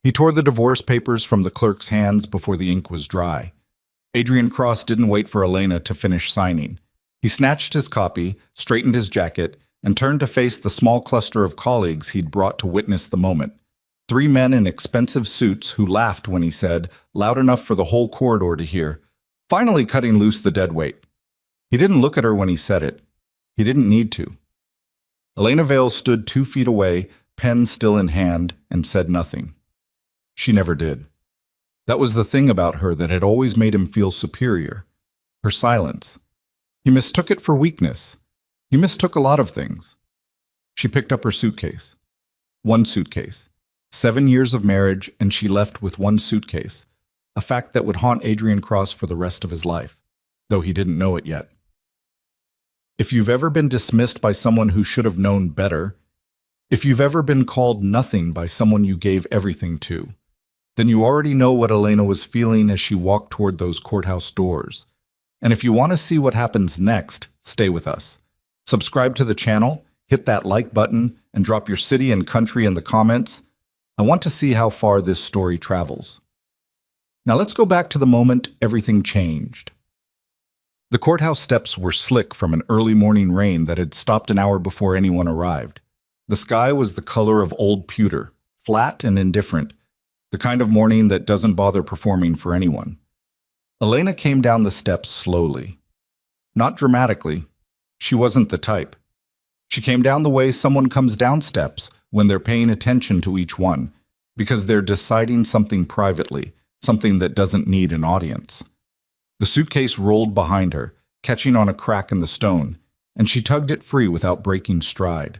He tore the divorce papers from the clerk's hands before the ink was dry. Adrian Cross didn't wait for Elena to finish signing. He snatched his copy, straightened his jacket, and turned to face the small cluster of colleagues he'd brought to witness the moment. 3 men in expensive suits who laughed when he said, loud enough for the whole corridor to hear, finally cutting loose the deadweight. He didn't look at her when he said it. He didn't need to. Elena Vale stood 2 feet away, pen still in hand, and said nothing. She never did. That was the thing about her that had always made him feel superior. Her silence. He mistook it for weakness. He mistook a lot of things. She picked up her suitcase. 1 suitcase. 7 years of marriage, and she left with 1 suitcase, a fact that would haunt Adrian Cross for the rest of his life, though he didn't know it yet. If you've ever been dismissed by someone who should have known better, if you've ever been called nothing by someone you gave everything to, then you already know what Elena was feeling as she walked toward those courthouse doors. And if you want to see what happens next, stay with us. Subscribe to the channel, hit that like button, and drop your city and country in the comments. I want to see how far this story travels. Now let's go back to the moment everything changed. The courthouse steps were slick from an early morning rain that had stopped an hour before anyone arrived. The sky was the color of old pewter, flat and indifferent, the kind of morning that doesn't bother performing for anyone. Elena came down the steps slowly. Not dramatically. She wasn't the type. She came down the way someone comes down steps when they're paying attention to each one, because they're deciding something privately, something that doesn't need an audience. The suitcase rolled behind her, catching on a crack in the stone, and she tugged it free without breaking stride.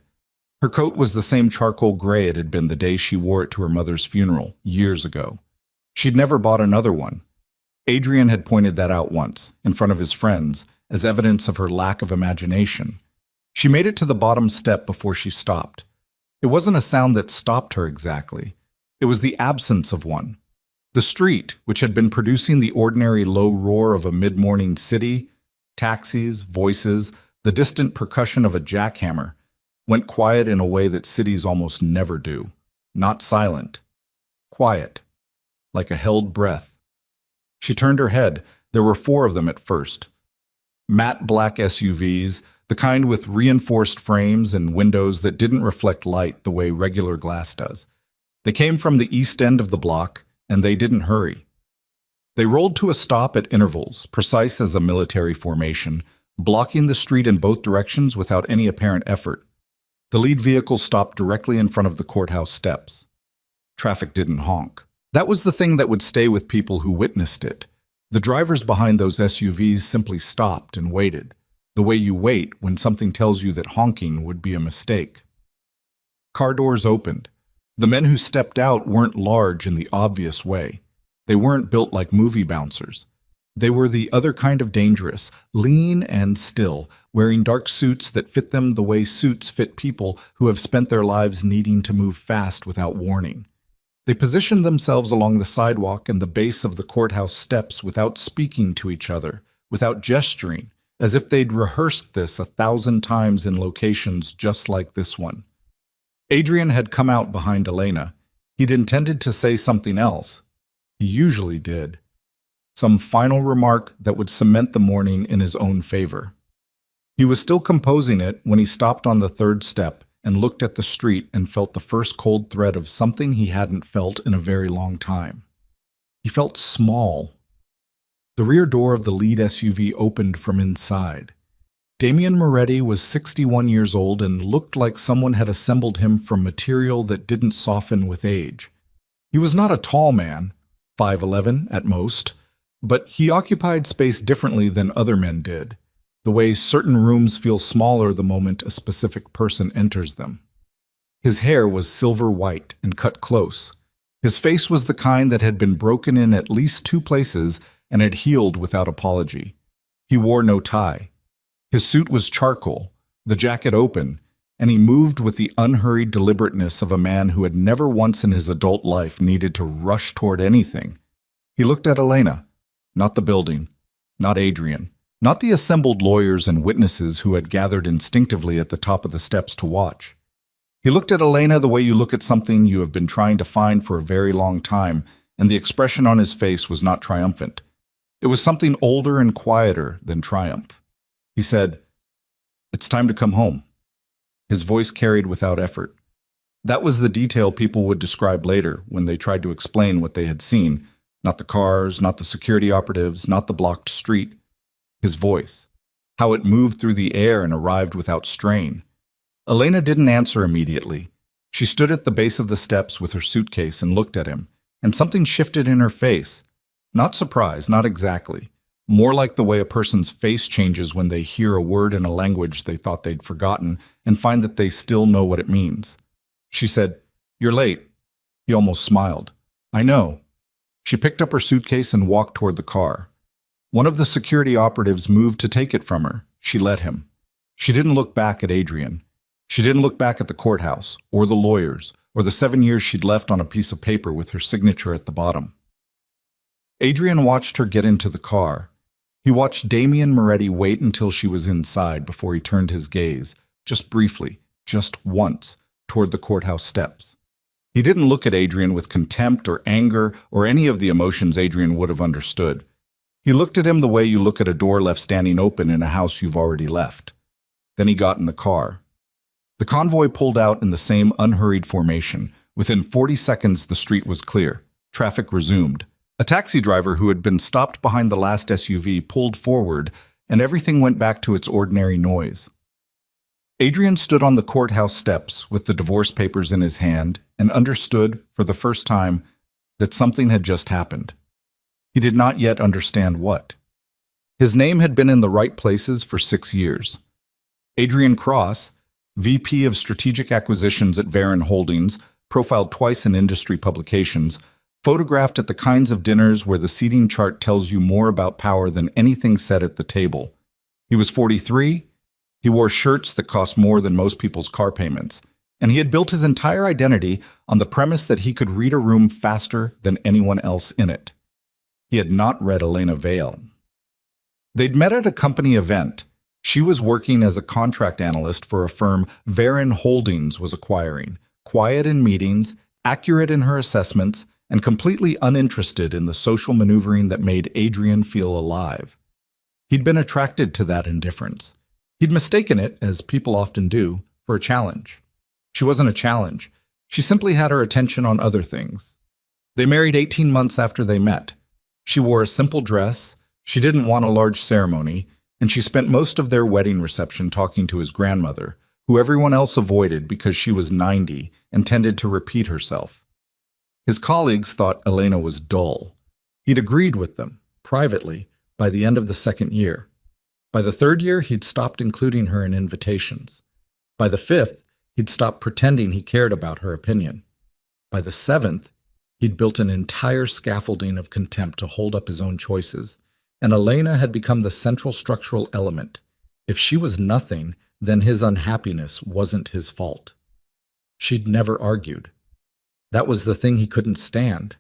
Her coat was the same charcoal gray it had been the day she wore it to her mother's funeral, years ago. She'd never bought another one. Adrian had pointed that out once, in front of his friends, as evidence of her lack of imagination. She made it to the bottom step before she stopped. It wasn't a sound that stopped her exactly. It was the absence of one. The street, which had been producing the ordinary low roar of a mid-morning city, taxis, voices, the distant percussion of a jackhammer, went quiet in a way that cities almost never do. Not silent. Quiet. Like a held breath. She turned her head. There were 4 of them at first. Matte black SUVs, the kind with reinforced frames and windows that didn't reflect light the way regular glass does. They came from the east end of the block, and they didn't hurry. They rolled to a stop at intervals, precise as a military formation, blocking the street in both directions without any apparent effort. The lead vehicle stopped directly in front of the courthouse steps. Traffic didn't honk. That was the thing that would stay with people who witnessed it. The drivers behind those SUVs simply stopped and waited, the way you wait when something tells you that honking would be a mistake. Car doors opened. The men who stepped out weren't large in the obvious way. They weren't built like movie bouncers. They were the other kind of dangerous, lean and still, wearing dark suits that fit them the way suits fit people who have spent their lives needing to move fast without warning. They positioned themselves along the sidewalk and the base of the courthouse steps without speaking to each other, without gesturing, as if they'd rehearsed this 1,000 times in locations just like this one. Adrian had come out behind Elena. He'd intended to say something else. He usually did. Some final remark that would cement the morning in his own favor. He was still composing it when he stopped on the 3rd step and looked at the street and felt the first cold thread of something he hadn't felt in a very long time. He felt small. The rear door of the lead SUV opened from inside. Damian Moretti was 61 years old and looked like someone had assembled him from material that didn't soften with age. He was not a tall man, 5'11" at most, but he occupied space differently than other men did, the way certain rooms feel smaller the moment a specific person enters them. His hair was silver white and cut close. His face was the kind that had been broken in at least 2 places and had healed without apology. He wore no tie. His suit was charcoal, the jacket open, and he moved with the unhurried deliberateness of a man who had never once in his adult life needed to rush toward anything. He looked at Elena, not the building, not Adrian, not the assembled lawyers and witnesses who had gathered instinctively at the top of the steps to watch. He looked at Elena the way you look at something you have been trying to find for a very long time, and the expression on his face was not triumphant. It was something older and quieter than triumph. He said, "It's time to come home." His voice carried without effort. That was the detail people would describe later when they tried to explain what they had seen. Not the cars, not the security operatives, not the blocked street. His voice. How it moved through the air and arrived without strain. Elena didn't answer immediately. She stood at the base of the steps with her suitcase and looked at him, and something shifted in her face. Not surprise, not exactly. More like the way a person's face changes when they hear a word in a language they thought they'd forgotten and find that they still know what it means. She said, "You're late." He almost smiled. "I know." She picked up her suitcase and walked toward the car. One of the security operatives moved to take it from her. She let him. She didn't look back at Adrian. She didn't look back at the courthouse, or the lawyers, or the 7 years she'd left on a piece of paper with her signature at the bottom. Adrian watched her get into the car. He watched Damian Moretti wait until she was inside before he turned his gaze, just briefly, just once, toward the courthouse steps. He didn't look at Adrian with contempt or anger or any of the emotions Adrian would have understood. He looked at him the way you look at a door left standing open in a house you've already left. Then he got in the car. The convoy pulled out in the same unhurried formation. Within 40 seconds, the street was clear. Traffic resumed. A taxi driver who had been stopped behind the last SUV pulled forward, and everything went back to its ordinary noise. Adrian stood on the courthouse steps with the divorce papers in his hand and understood, for the first time, that something had just happened. He did not yet understand what. His name had been in the right places for 6 years. Adrian Cross, VP of Strategic Acquisitions at Varon Holdings, profiled twice in industry publications, photographed at the kinds of dinners where the seating chart tells you more about power than anything said at the table. He was 43. He wore shirts that cost more than most people's car payments, and he had built his entire identity on the premise that he could read a room faster than anyone else in it. He had not read Elena Vale. They'd met at a company event. She was working as a contract analyst for a firm Varon Holdings was acquiring, quiet in meetings, accurate in her assessments, and completely uninterested in the social maneuvering that made Adrian feel alive. He'd been attracted to that indifference. He'd mistaken it, as people often do, for a challenge. She wasn't a challenge. She simply had her attention on other things. They married 18 months after they met. She wore a simple dress, she didn't want a large ceremony, and she spent most of their wedding reception talking to his grandmother, who everyone else avoided because she was 90 and tended to repeat herself. His colleagues thought Elena was dull. He'd agreed with them, privately, by the end of the 2nd year. By the 3rd year, he'd stopped including her in invitations. By the 5th, he'd stopped pretending he cared about her opinion. By the 7th, he'd built an entire scaffolding of contempt to hold up his own choices, and Elena had become the central structural element. If she was nothing, then his unhappiness wasn't his fault. She'd never argued. That was the thing he couldn't stand.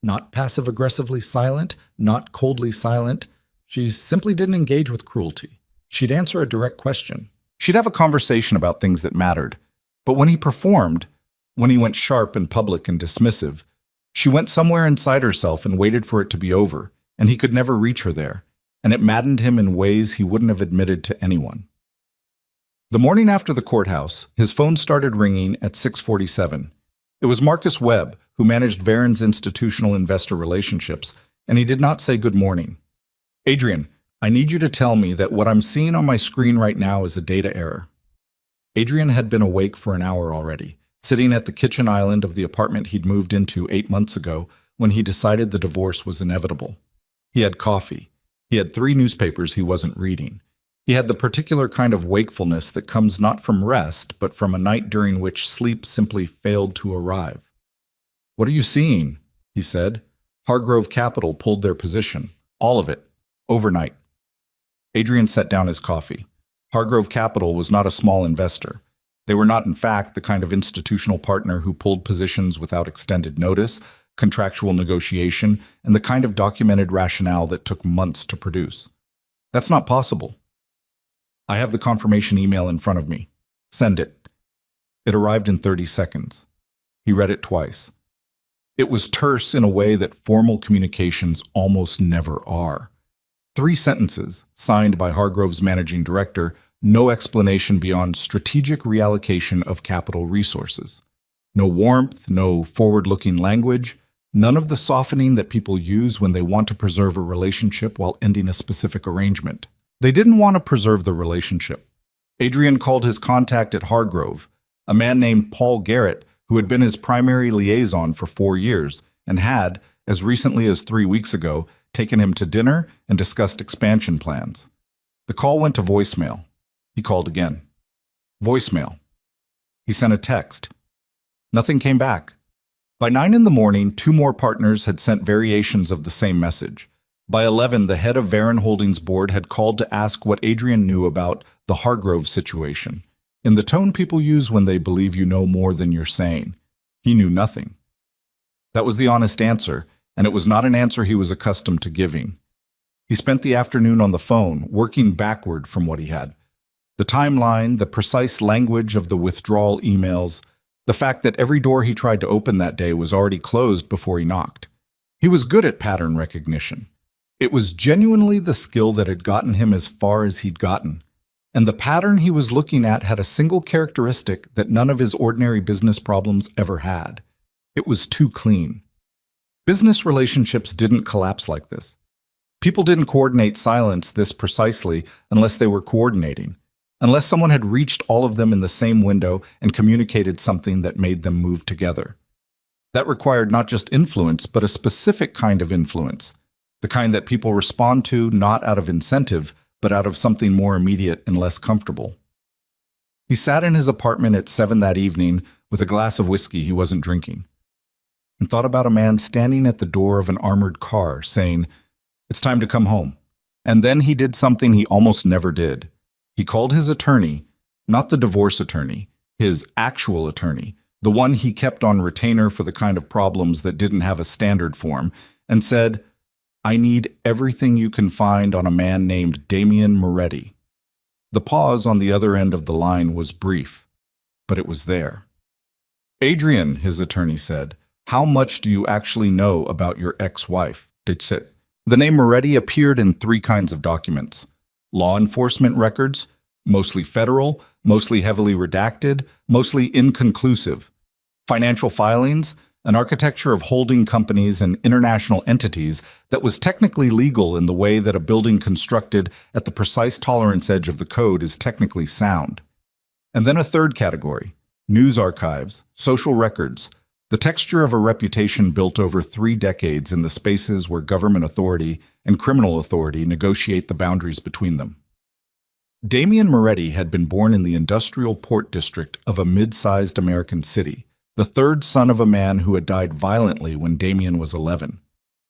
Not passive-aggressively silent, not coldly silent. She simply didn't engage with cruelty. She'd answer a direct question. She'd have a conversation about things that mattered. But when he performed, when he went sharp and public and dismissive, she went somewhere inside herself and waited for it to be over, and he could never reach her there, and it maddened him in ways he wouldn't have admitted to anyone. The morning after the courthouse, his phone started ringing at 6:47. It was Marcus Webb, who managed Varon's institutional investor relationships, and he did not say good morning. "Adrian, I need you to tell me that what I'm seeing on my screen right now is a data error." Adrian had been awake for an hour already, sitting at the kitchen island of the apartment he'd moved into 8 months ago when he decided the divorce was inevitable. He had coffee. He had 3 newspapers he wasn't reading. He had the particular kind of wakefulness that comes not from rest, but from a night during which sleep simply failed to arrive. "What are you seeing?" he said. Hargrove Capital pulled their position. All of it. Overnight. Adrian set down his coffee. Hargrove Capital was not a small investor. They were not, in fact, the kind of institutional partner who pulled positions without extended notice, contractual negotiation, and the kind of documented rationale that took months to produce. That's not possible. I have the confirmation email in front of me. Send it. It arrived in 30 seconds. He read it twice. It was terse in a way that formal communications almost never are. 3 sentences, signed by Hargrove's managing director, no explanation beyond strategic reallocation of capital resources. No warmth, no forward-looking language, none of the softening that people use when they want to preserve a relationship while ending a specific arrangement. They didn't want to preserve the relationship. Adrian called his contact at Hargrove, a man named Paul Garrett, who had been his primary liaison for 4 years and had, as recently as 3 weeks ago, taken him to dinner and discussed expansion plans. The call went to voicemail. He called again. Voicemail. He sent a text. Nothing came back. By 9 in the morning, 2 more partners had sent variations of the same message. By 11, the head of Varon Holdings board had called to ask what Adrian knew about the Hargrove situation, in the tone people use when they believe you know more than you're saying. He knew nothing. That was the honest answer, and it was not an answer he was accustomed to giving. He spent the afternoon on the phone, working backward from what he had. The timeline, the precise language of the withdrawal emails, the fact that every door he tried to open that day was already closed before he knocked. He was good at pattern recognition. It was genuinely the skill that had gotten him as far as he'd gotten. And the pattern he was looking at had a single characteristic that none of his ordinary business problems ever had. It was too clean. Business relationships didn't collapse like this. People didn't coordinate silence this precisely unless they were coordinating, unless someone had reached all of them in the same window and communicated something that made them move together. That required not just influence, but a specific kind of influence, the kind that people respond to not out of incentive, but out of something more immediate and less comfortable. He sat in his apartment at 7 that evening with a glass of whiskey he wasn't drinking, and thought about a man standing at the door of an armored car saying, "It's time to come home." And then he did something he almost never did. He called his attorney, not the divorce attorney, his actual attorney, the one he kept on retainer for the kind of problems that didn't have a standard form, and said, "I need everything you can find on a man named Damian Moretti." The pause on the other end of the line was brief, but it was there. "Adrian," his attorney said, "how much do you actually know about your ex-wife?" That's it. The name Moretti appeared in 3 kinds of documents. Law enforcement records, mostly federal, mostly heavily redacted, mostly inconclusive. Financial filings, an architecture of holding companies and international entities that was technically legal in the way that a building constructed at the precise tolerance edge of the code is technically sound. And then a third category, news archives, social records, the texture of a reputation built over 3 decades in the spaces where government authority and criminal authority negotiate the boundaries between them. Damian Moretti had been born in the industrial port district of a mid-sized American city, the 3rd son of a man who had died violently when Damian was 11.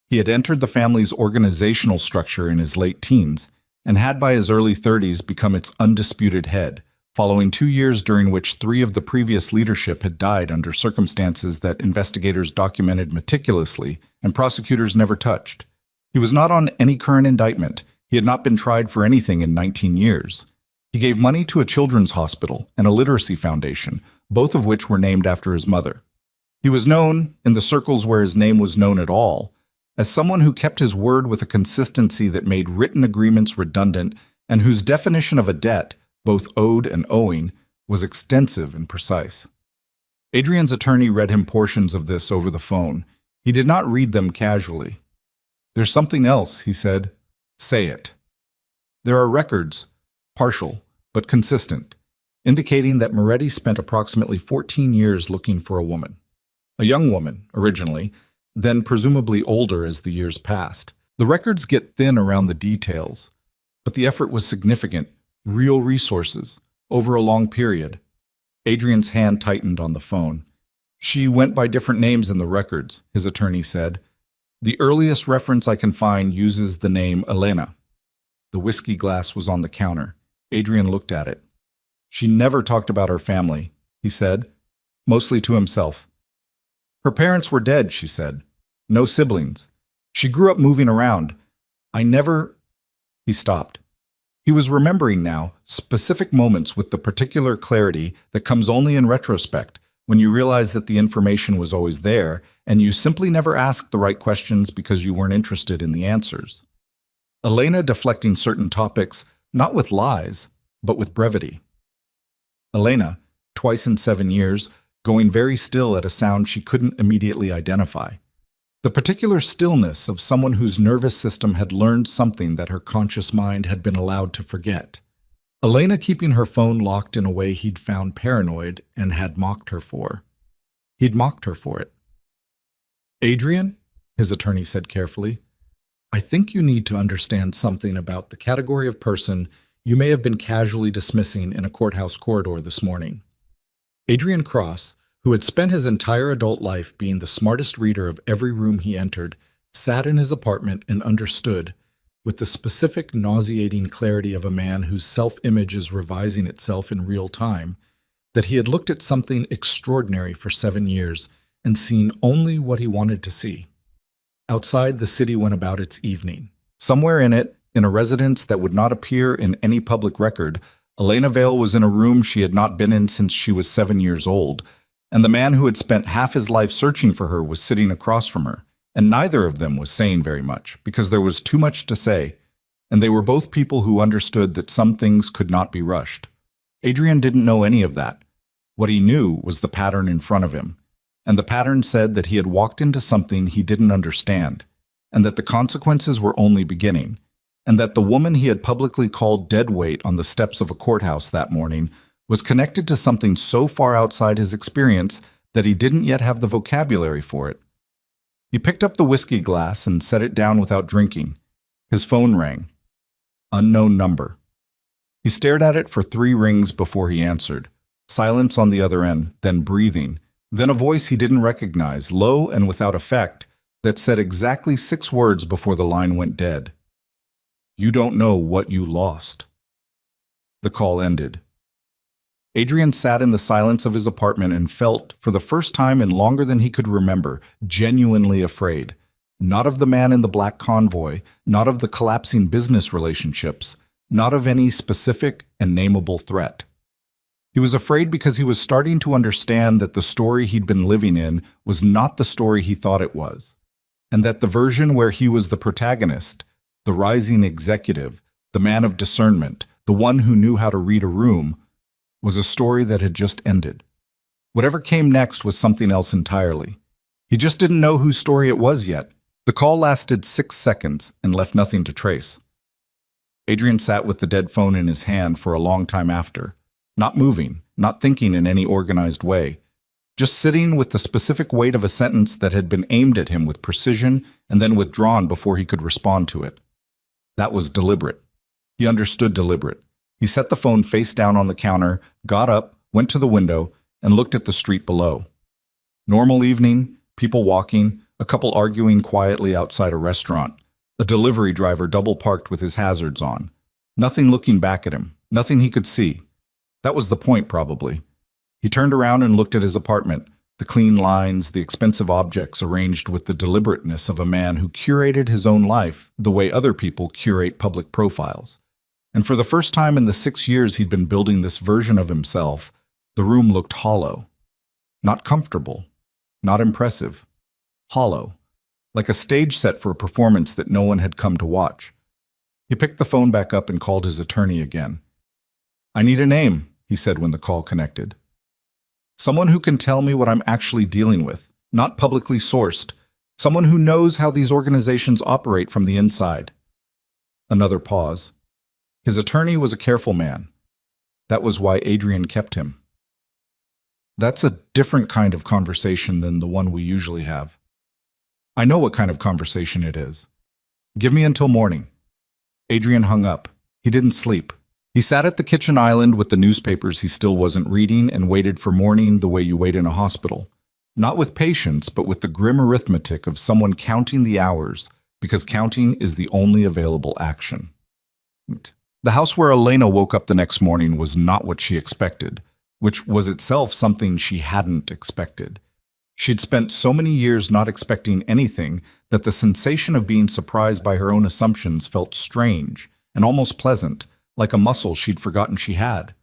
He had entered the family's organizational structure in his late teens and had by his early 30s become its undisputed head, following 2 years during which 3 of the previous leadership had died under circumstances that investigators documented meticulously and prosecutors never touched. He was not on any current indictment. He had not been tried for anything in 19 years. He gave money to a children's hospital and a literacy foundation, both of which were named after his mother. He was known, in the circles where his name was known at all, as someone who kept his word with a consistency that made written agreements redundant and whose definition of a debt, both owed and owing, was extensive and precise. Adrian's attorney read him portions of this over the phone. He did not read them casually. "There's something else," he said. "Say it." "There are records, partial, but consistent, indicating that Moretti spent approximately 14 years looking for a woman. A young woman, originally, then presumably older as the years passed. The records get thin around the details, but the effort was significant. Real resources, over a long period." Adrian's hand tightened on the phone. "She went by different names in the records," his attorney said. "The earliest reference I can find uses the name Elena." The whiskey glass was on the counter. Adrian looked at it. "She never talked about her family," he said, mostly to himself. "Her parents were dead," she said. "No siblings. She grew up moving around. I never—" He stopped. He was remembering now specific moments with the particular clarity that comes only in retrospect, when you realize that the information was always there and you simply never asked the right questions because you weren't interested in the answers. Elena deflecting certain topics, not with lies, but with brevity. Elena, twice in 7 years, going very still at a sound she couldn't immediately identify. The particular stillness of someone whose nervous system had learned something that her conscious mind had been allowed to forget. Elena keeping her phone locked in a way he'd found paranoid and had mocked her for. He'd mocked her for it. "Adrian," his attorney said carefully, "I think you need to understand something about the category of person you may have been casually dismissing in a courthouse corridor this morning." Adrian Cross, who had spent his entire adult life being the smartest reader of every room he entered, sat in his apartment and understood, with the specific nauseating clarity of a man whose self-image is revising itself in real time, that he had looked at something extraordinary for 7 years and seen only what he wanted to see. Outside, the city went about its evening. Somewhere in it, in a residence that would not appear in any public record, Elena Vale was in a room she had not been in since she was 7 years old, and the man who had spent half his life searching for her was sitting across from her, and neither of them was saying very much, because there was too much to say, and they were both people who understood that some things could not be rushed. Adrian didn't know any of that. What he knew was the pattern in front of him, and the pattern said that he had walked into something he didn't understand, and that the consequences were only beginning, and that the woman he had publicly called dead weight on the steps of a courthouse that morning was connected to something so far outside his experience that he didn't yet have the vocabulary for it. He picked up the whiskey glass and set it down without drinking. His phone rang. Unknown number. He stared at it for 3 rings before he answered. Silence on the other end, then breathing, then a voice he didn't recognize, low and without effect, that said exactly 6 words before the line went dead. "You don't know what you lost." The call ended. Adrian sat in the silence of his apartment and felt, for the first time in longer than he could remember, genuinely afraid. Not of the man in the black convoy, not of the collapsing business relationships, not of any specific and nameable threat. He was afraid because he was starting to understand that the story he'd been living in was not the story he thought it was, and that the version where he was the protagonist, the rising executive, the man of discernment, the one who knew how to read a room, was a story that had just ended. Whatever came next was something else entirely. He just didn't know whose story it was yet. The call lasted 6 seconds and left nothing to trace. Adrian sat with the dead phone in his hand for a long time after, not moving, not thinking in any organized way, just sitting with the specific weight of a sentence that had been aimed at him with precision and then withdrawn before he could respond to it. That was deliberate. He understood deliberate. He set the phone face down on the counter, got up, went to the window, and looked at the street below. Normal evening, people walking, a couple arguing quietly outside a restaurant, a delivery driver double-parked with his hazards on. Nothing looking back at him, nothing he could see. That was the point, probably. He turned around and looked at his apartment, the clean lines, the expensive objects arranged with the deliberateness of a man who curated his own life the way other people curate public profiles. And for the first time in the 6 years he'd been building this version of himself, the room looked hollow. Not comfortable, not impressive. Hollow, like a stage set for a performance that no one had come to watch. He picked the phone back up and called his attorney again. "I need a name," he said when the call connected. "Someone who can tell me what I'm actually dealing with, not publicly sourced. Someone who knows how these organizations operate from the inside." Another pause. His attorney was a careful man. That was why Adrian kept him. "That's a different kind of conversation than the one we usually have." "I know what kind of conversation it is. Give me until morning." Adrian hung up. He didn't sleep. He sat at the kitchen island with the newspapers he still wasn't reading and waited for morning the way you wait in a hospital. Not with patience, but with the grim arithmetic of someone counting the hours, because counting is the only available action. The house where Elena woke up the next morning was not what she expected, which was itself something she hadn't expected. She'd spent so many years not expecting anything that the sensation of being surprised by her own assumptions felt strange and almost pleasant, like a muscle she'd forgotten she had.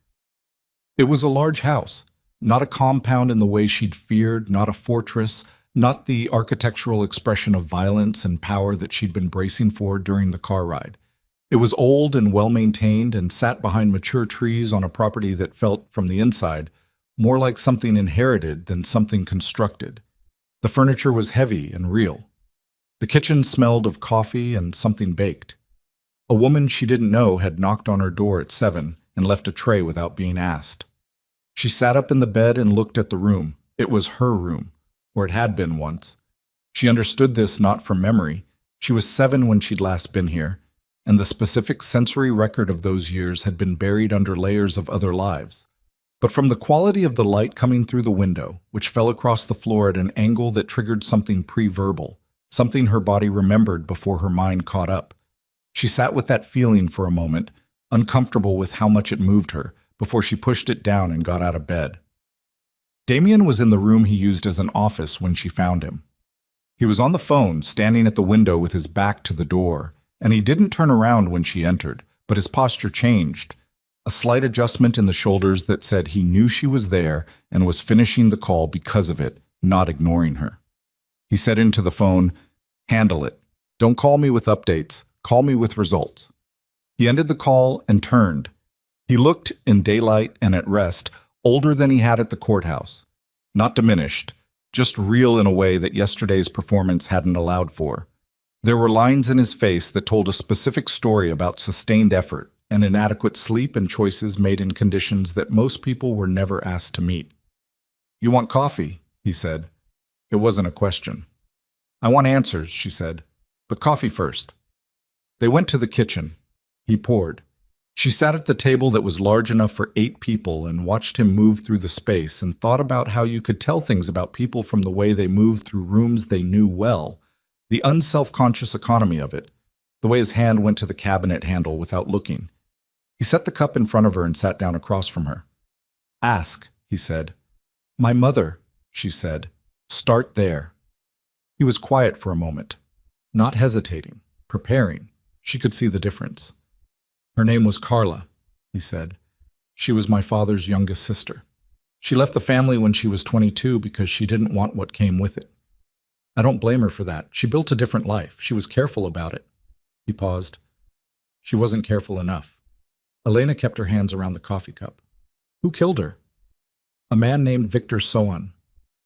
It was a large house, not a compound in the way she'd feared, not a fortress, not the architectural expression of violence and power that she'd been bracing for during the car ride. It was old and well-maintained and sat behind mature trees on a property that felt, from the inside, more like something inherited than something constructed. The furniture was heavy and real. The kitchen smelled of coffee and something baked. A woman she didn't know had knocked on her door at 7 and left a tray without being asked. She sat up in the bed and looked at the room. It was her room, or it had been once. She understood this not from memory. She was 7 when she'd last been here, and the specific sensory record of those years had been buried under layers of other lives. But from the quality of the light coming through the window, which fell across the floor at an angle that triggered something pre-verbal, something her body remembered before her mind caught up, she sat with that feeling for a moment, uncomfortable with how much it moved her, before she pushed it down and got out of bed. Damien was in the room he used as an office when she found him. He was on the phone, standing at the window with his back to the door, and he didn't turn around when she entered, but his posture changed. A slight adjustment in the shoulders that said he knew she was there and was finishing the call because of it, not ignoring her. He said into the phone, "Handle it. Don't call me with updates. Call me with results." He ended the call and turned. He looked, in daylight and at rest, older than he had at the courthouse. Not diminished, just real in a way that yesterday's performance hadn't allowed for. There were lines in his face that told a specific story about sustained effort and inadequate sleep and choices made in conditions that most people were never asked to meet. "You want coffee?" he said. It wasn't a question. "I want answers," she said, "but coffee first." They went to the kitchen. He poured. She sat at the table that was large enough for 8 people and watched him move through the space and thought about how you could tell things about people from the way they moved through rooms they knew well, the unself-conscious economy of it, the way his hand went to the cabinet handle without looking. He set the cup in front of her and sat down across from her. "Ask," he said. "My mother," she said. "Start there." He was quiet for a moment, not hesitating, preparing. She could see the difference. "Her name was Carla," he said. "She was my father's youngest sister. She left the family when she was 22 because she didn't want what came with it. I don't blame her for that. She built a different life. She was careful about it." He paused. "She wasn't careful enough." Elena kept her hands around the coffee cup. "Who killed her?" "A man named Victor Sohan.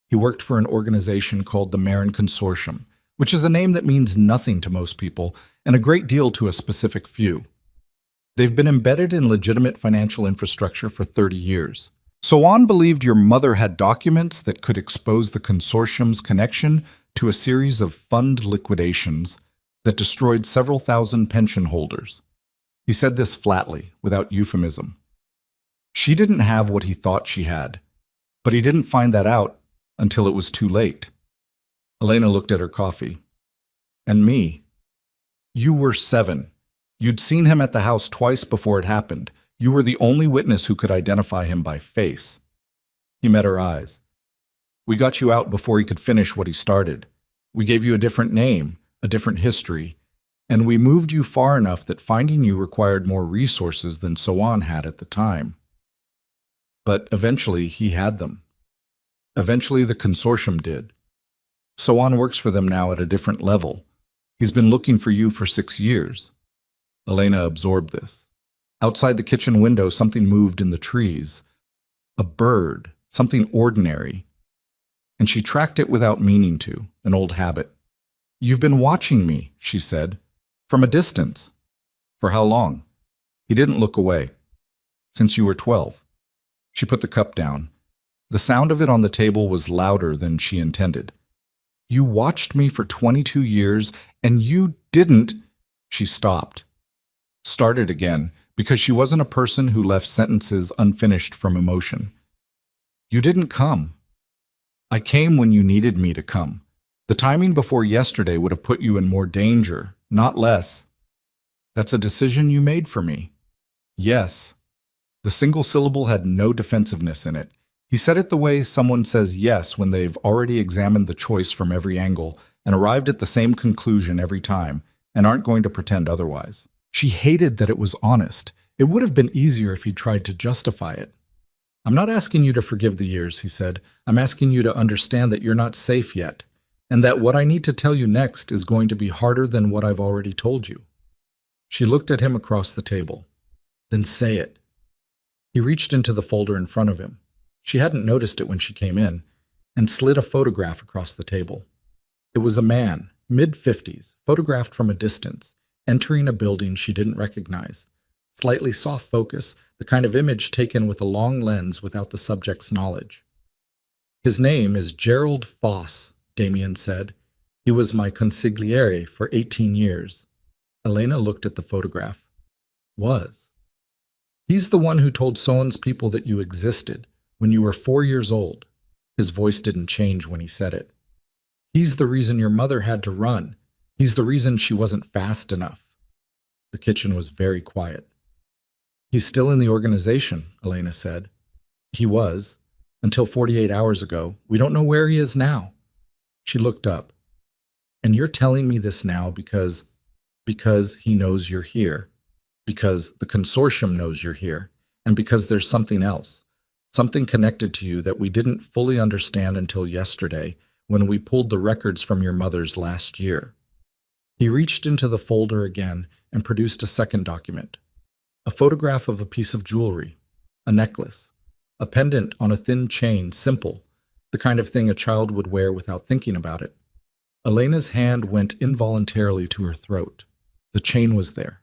He worked for an organization called the Marin Consortium, which is a name that means nothing to most people and a great deal to a specific few. They've been embedded in legitimate financial infrastructure for 30 years. Sohan believed your mother had documents that could expose the consortium's connection to a series of fund liquidations that destroyed several thousand pension holders. He said this flatly, without euphemism. She didn't have what he thought she had, but he didn't find that out until it was too late. Elena looked at her coffee. "And me? You were 7. You'd seen him at the house twice before it happened. You were the only witness who could identify him by face." He met her eyes. "We got you out before he could finish what he started. We gave you a different name, a different history, and we moved you far enough that finding you required more resources than Sohan had at the time. But eventually he had them. Eventually the consortium did. Sohan works for them now at a different level. He's been looking for you for 6 years. Elena absorbed this. Outside the kitchen window, something moved in the trees. A bird, something ordinary. And she tracked it without meaning to, an old habit. "You've been watching me," she said. "From a distance." "For how long?" He didn't look away. "Since you were 12. She put the cup down. The sound of it on the table was louder than she intended. "You watched me for 22 years, and you didn't—" She stopped. Started again, because she wasn't a person who left sentences unfinished from emotion. "You didn't come. I came when you needed me to come. The timing before yesterday would have put you in more danger, not less. That's a decision you made for me." "Yes." The single syllable had no defensiveness in it. He said it the way someone says yes when they've already examined the choice from every angle and arrived at the same conclusion every time and aren't going to pretend otherwise. She hated that it was honest. It would have been easier if he'd tried to justify it. I'm not asking you to forgive the years, he said. I'm asking you to understand that you're not safe yet, and that what I need to tell you next is going to be harder than what I've already told you. She looked at him across the table. Then say it. He reached into the folder in front of him. She hadn't noticed it when she came in, and slid a photograph across the table. It was a man, mid-50s, photographed from a distance, entering a building she didn't recognize. Slightly soft focus, the kind of image taken with a long lens without the subject's knowledge. His name is Gerald Foss, Damien said. He was my consigliere for 18 years. Elena looked at the photograph. Was. He's the one who told Soane's people that you existed when you were 4 years old. His voice didn't change when he said it. He's the reason your mother had to run. He's the reason she wasn't fast enough. The kitchen was very quiet. He's still in the organization, Elena said. He was, until 48 hours ago. We don't know where he is now. She looked up. And you're telling me this now because he knows you're here, because the consortium knows you're here, and because there's something else, something connected to you that we didn't fully understand until yesterday when we pulled the records from your mother's last year. He reached into the folder again and produced a second document. A photograph of a piece of jewelry, a necklace, a pendant on a thin chain, simple, the kind of thing a child would wear without thinking about it. Elena's hand went involuntarily to her throat. The chain was there.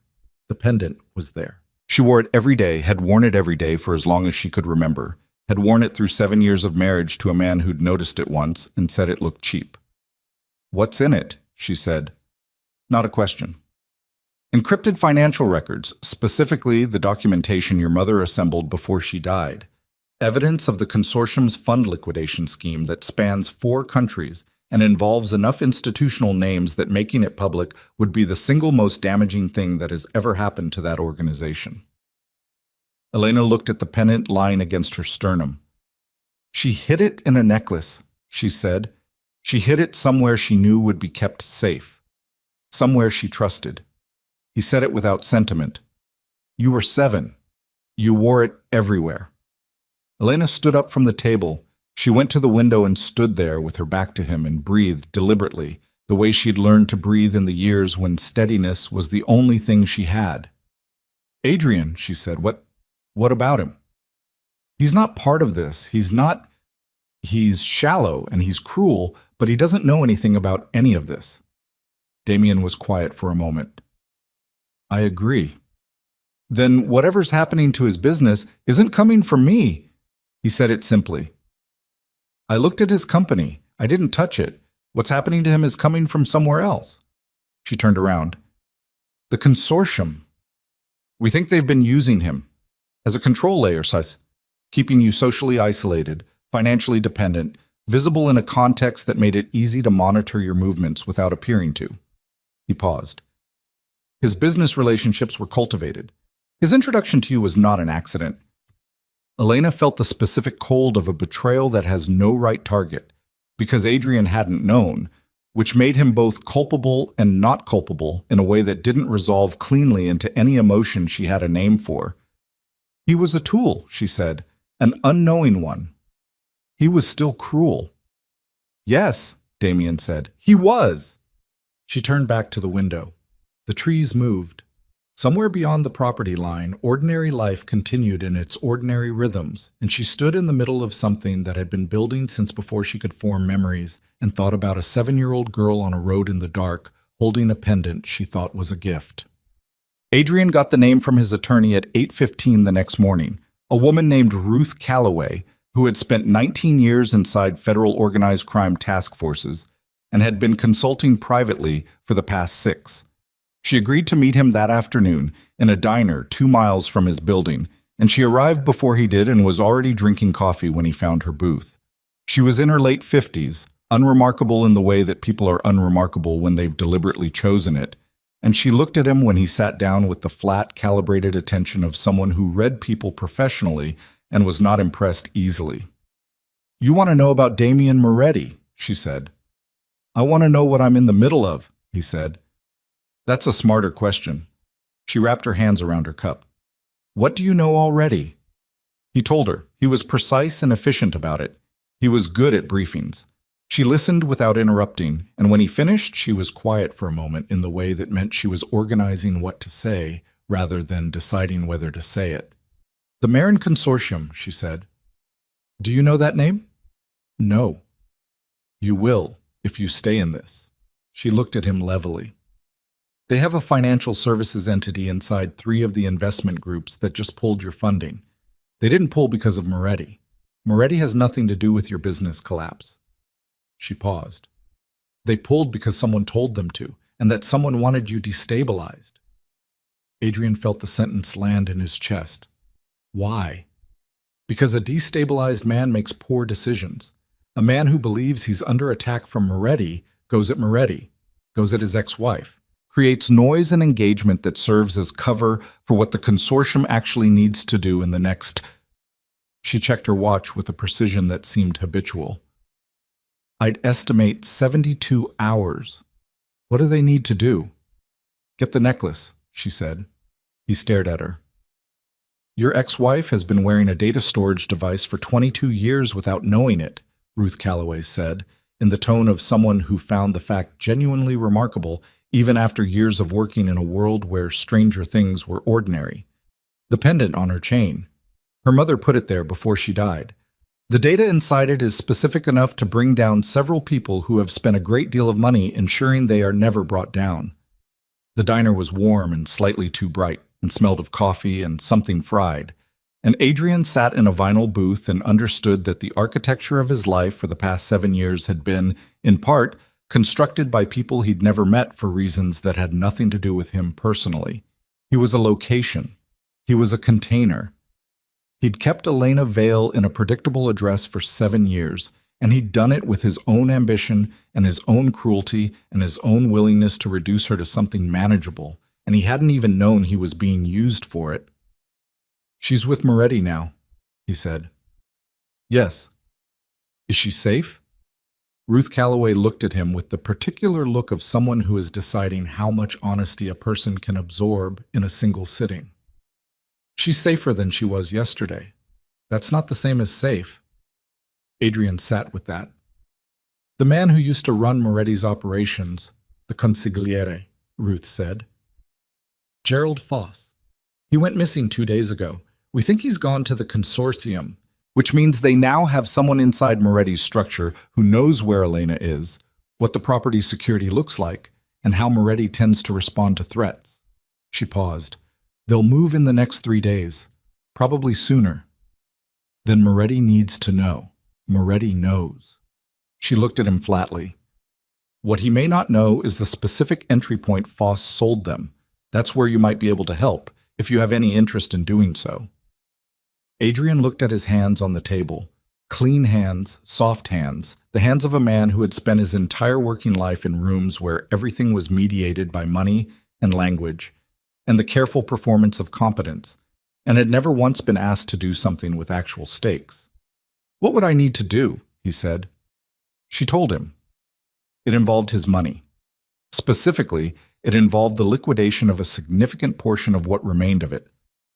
The pendant was there. She wore it every day, had worn it every day for as long as she could remember, had worn it through 7 years of marriage to a man who'd noticed it once and said it looked cheap. What's in it? She said. Not a question. Encrypted financial records, specifically the documentation your mother assembled before she died. Evidence of the consortium's fund liquidation scheme that spans 4 countries and involves enough institutional names that making it public would be the single most damaging thing that has ever happened to that organization. Elena looked at the pendant lying against her sternum. She hid it in a necklace, she said. She hid it somewhere she knew would be kept safe. Somewhere she trusted. He said it without sentiment. You were 7. You wore it everywhere. Elena stood up from the table. She went to the window and stood there with her back to him and breathed deliberately, the way she'd learned to breathe in the years when steadiness was the only thing she had. Adrian, she said, what about him? He's not part of this. He's shallow and he's cruel, but he doesn't know anything about any of this. Damien was quiet for a moment. I agree. Then whatever's happening to his business isn't coming from me. He said it simply. I looked at his company. I didn't touch it. What's happening to him is coming from somewhere else. She turned around. The consortium. We think they've been using him as a control layer, keeping you socially isolated, financially dependent, visible in a context that made it easy to monitor your movements without appearing to. He paused. His business relationships were cultivated. His introduction to you was not an accident. Elena felt the specific cold of a betrayal that has no right target, because Adrian hadn't known, which made him both culpable and not culpable in a way that didn't resolve cleanly into any emotion she had a name for. He was a tool, she said, an unknowing one. He was still cruel. Yes, Damien said, he was. She turned back to the window. The trees moved. Somewhere beyond the property line, ordinary life continued in its ordinary rhythms, and she stood in the middle of something that had been building since before she could form memories, and thought about a 7-year-old girl on a road in the dark, holding a pendant she thought was a gift. Adrian got the name from his attorney at 8:15 the next morning, a woman named Ruth Calloway, who had spent 19 years inside federal organized crime task forces and had been consulting privately for the past 6. She agreed to meet him that afternoon in a diner 2 miles from his building, and she arrived before he did and was already drinking coffee when he found her booth. She was in her late 50s, unremarkable in the way that people are unremarkable when they've deliberately chosen it, and she looked at him when he sat down with the flat, calibrated attention of someone who read people professionally and was not impressed easily. You want to know about Damien Moretti, she said. I want to know what I'm in the middle of, he said. That's a smarter question. She wrapped her hands around her cup. What do you know already? He told her. He was precise and efficient about it. He was good at briefings. She listened without interrupting, and when he finished, she was quiet for a moment in the way that meant she was organizing what to say rather than deciding whether to say it. The Marin Consortium, she said. Do you know that name? No. You will, if you stay in this. She looked at him levelly. They have a financial services entity inside 3 of the investment groups that just pulled your funding. They didn't pull because of Moretti. Moretti has nothing to do with your business collapse. She paused. They pulled because someone told them to, and that someone wanted you destabilized. Adrian felt the sentence land in his chest. Why? Because a destabilized man makes poor decisions. A man who believes he's under attack from Moretti goes at Moretti, goes at his ex-wife, creates noise and engagement that serves as cover for what the consortium actually needs to do in the next... She checked her watch with a precision that seemed habitual. I'd estimate 72 hours. What do they need to do? Get the necklace, she said. He stared at her. Your ex-wife has been wearing a data storage device for 22 years without knowing it, Ruth Calloway said, in the tone of someone who found the fact genuinely remarkable even after years of working in a world where stranger things were ordinary. The pendant on her chain. Her mother put it there before she died. The data inside it is specific enough to bring down several people who have spent a great deal of money ensuring they are never brought down. The diner was warm and slightly too bright, and smelled of coffee and something fried, and Adrian sat in a vinyl booth and understood that the architecture of his life for the past 7 years had been, in part, constructed by people he'd never met for reasons that had nothing to do with him personally. He was a location. He was a container. He'd kept Elena Vale in a predictable address for 7 years, and he'd done it with his own ambition and his own cruelty and his own willingness to reduce her to something manageable, and he hadn't even known he was being used for it. She's with Moretti now, he said. Yes. Is she safe? Ruth Calloway looked at him with the particular look of someone who is deciding how much honesty a person can absorb in a single sitting. She's safer than she was yesterday. That's not the same as safe. Adrian sat with that. The man who used to run Moretti's operations, the consigliere, Ruth said. Gerald Foss. He went missing 2 days ago. We think he's gone to the consortium, which means they now have someone inside Moretti's structure who knows where Elena is, what the property's security looks like, and how Moretti tends to respond to threats. She paused. They'll move in the next 3 days, probably sooner. Then Moretti needs to know. Moretti knows. She looked at him flatly. What he may not know is the specific entry point Foss sold them. That's where you might be able to help, if you have any interest in doing so. Adrian looked at his hands on the table. Clean hands, soft hands, the hands of a man who had spent his entire working life in rooms where everything was mediated by money and language, and the careful performance of competence, and had never once been asked to do something with actual stakes. What would I need to do? He said. She told him. It involved his money. Specifically, it involved the liquidation of a significant portion of what remained of it,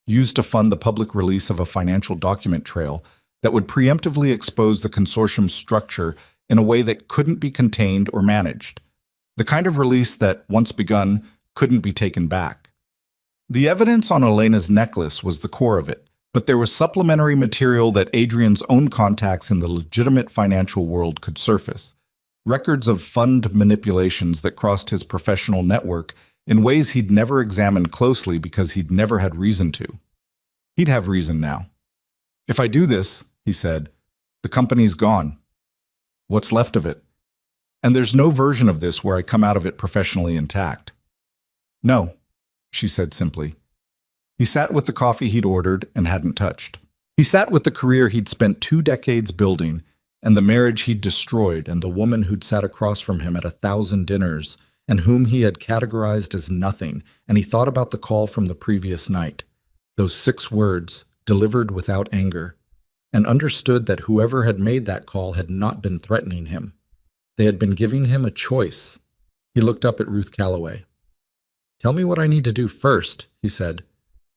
used to fund the public release of a financial document trail that would preemptively expose the consortium's structure in a way that couldn't be contained or managed, the kind of release that, once begun, couldn't be taken back. The evidence on Elena's necklace was the core of it, but there was supplementary material that Adrian's own contacts in the legitimate financial world could surface. Records of fund manipulations that crossed his professional network in ways he'd never examined closely because he'd never had reason to. He'd have reason now. If I do this, he said, the company's gone. What's left of it? And there's no version of this where I come out of it professionally intact. No, she said simply. He sat with the coffee he'd ordered and hadn't touched. He sat with the career he'd spent 2 decades building, and the marriage he'd destroyed, and the woman who'd sat across from him at 1,000 dinners, and whom he had categorized as nothing, and he thought about the call from the previous night, those 6 words, delivered without anger, and understood that whoever had made that call had not been threatening him. They had been giving him a choice. He looked up at Ruth Calloway. Tell me what I need to do first, he said.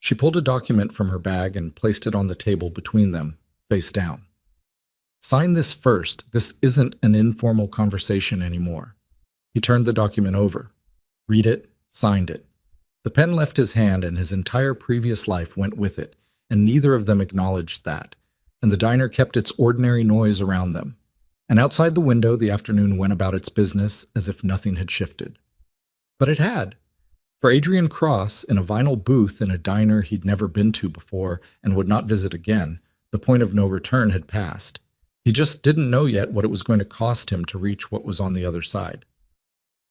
She pulled a document from her bag and placed it on the table between them, face down. Sign this first. This isn't an informal conversation anymore. He turned the document over. Read it, signed it. The pen left his hand and his entire previous life went with it, and neither of them acknowledged that, and the diner kept its ordinary noise around them. And outside the window, the afternoon went about its business as if nothing had shifted. But it had. For Adrian Cross, in a vinyl booth in a diner he'd never been to before and would not visit again, the point of no return had passed. He just didn't know yet what it was going to cost him to reach what was on the other side.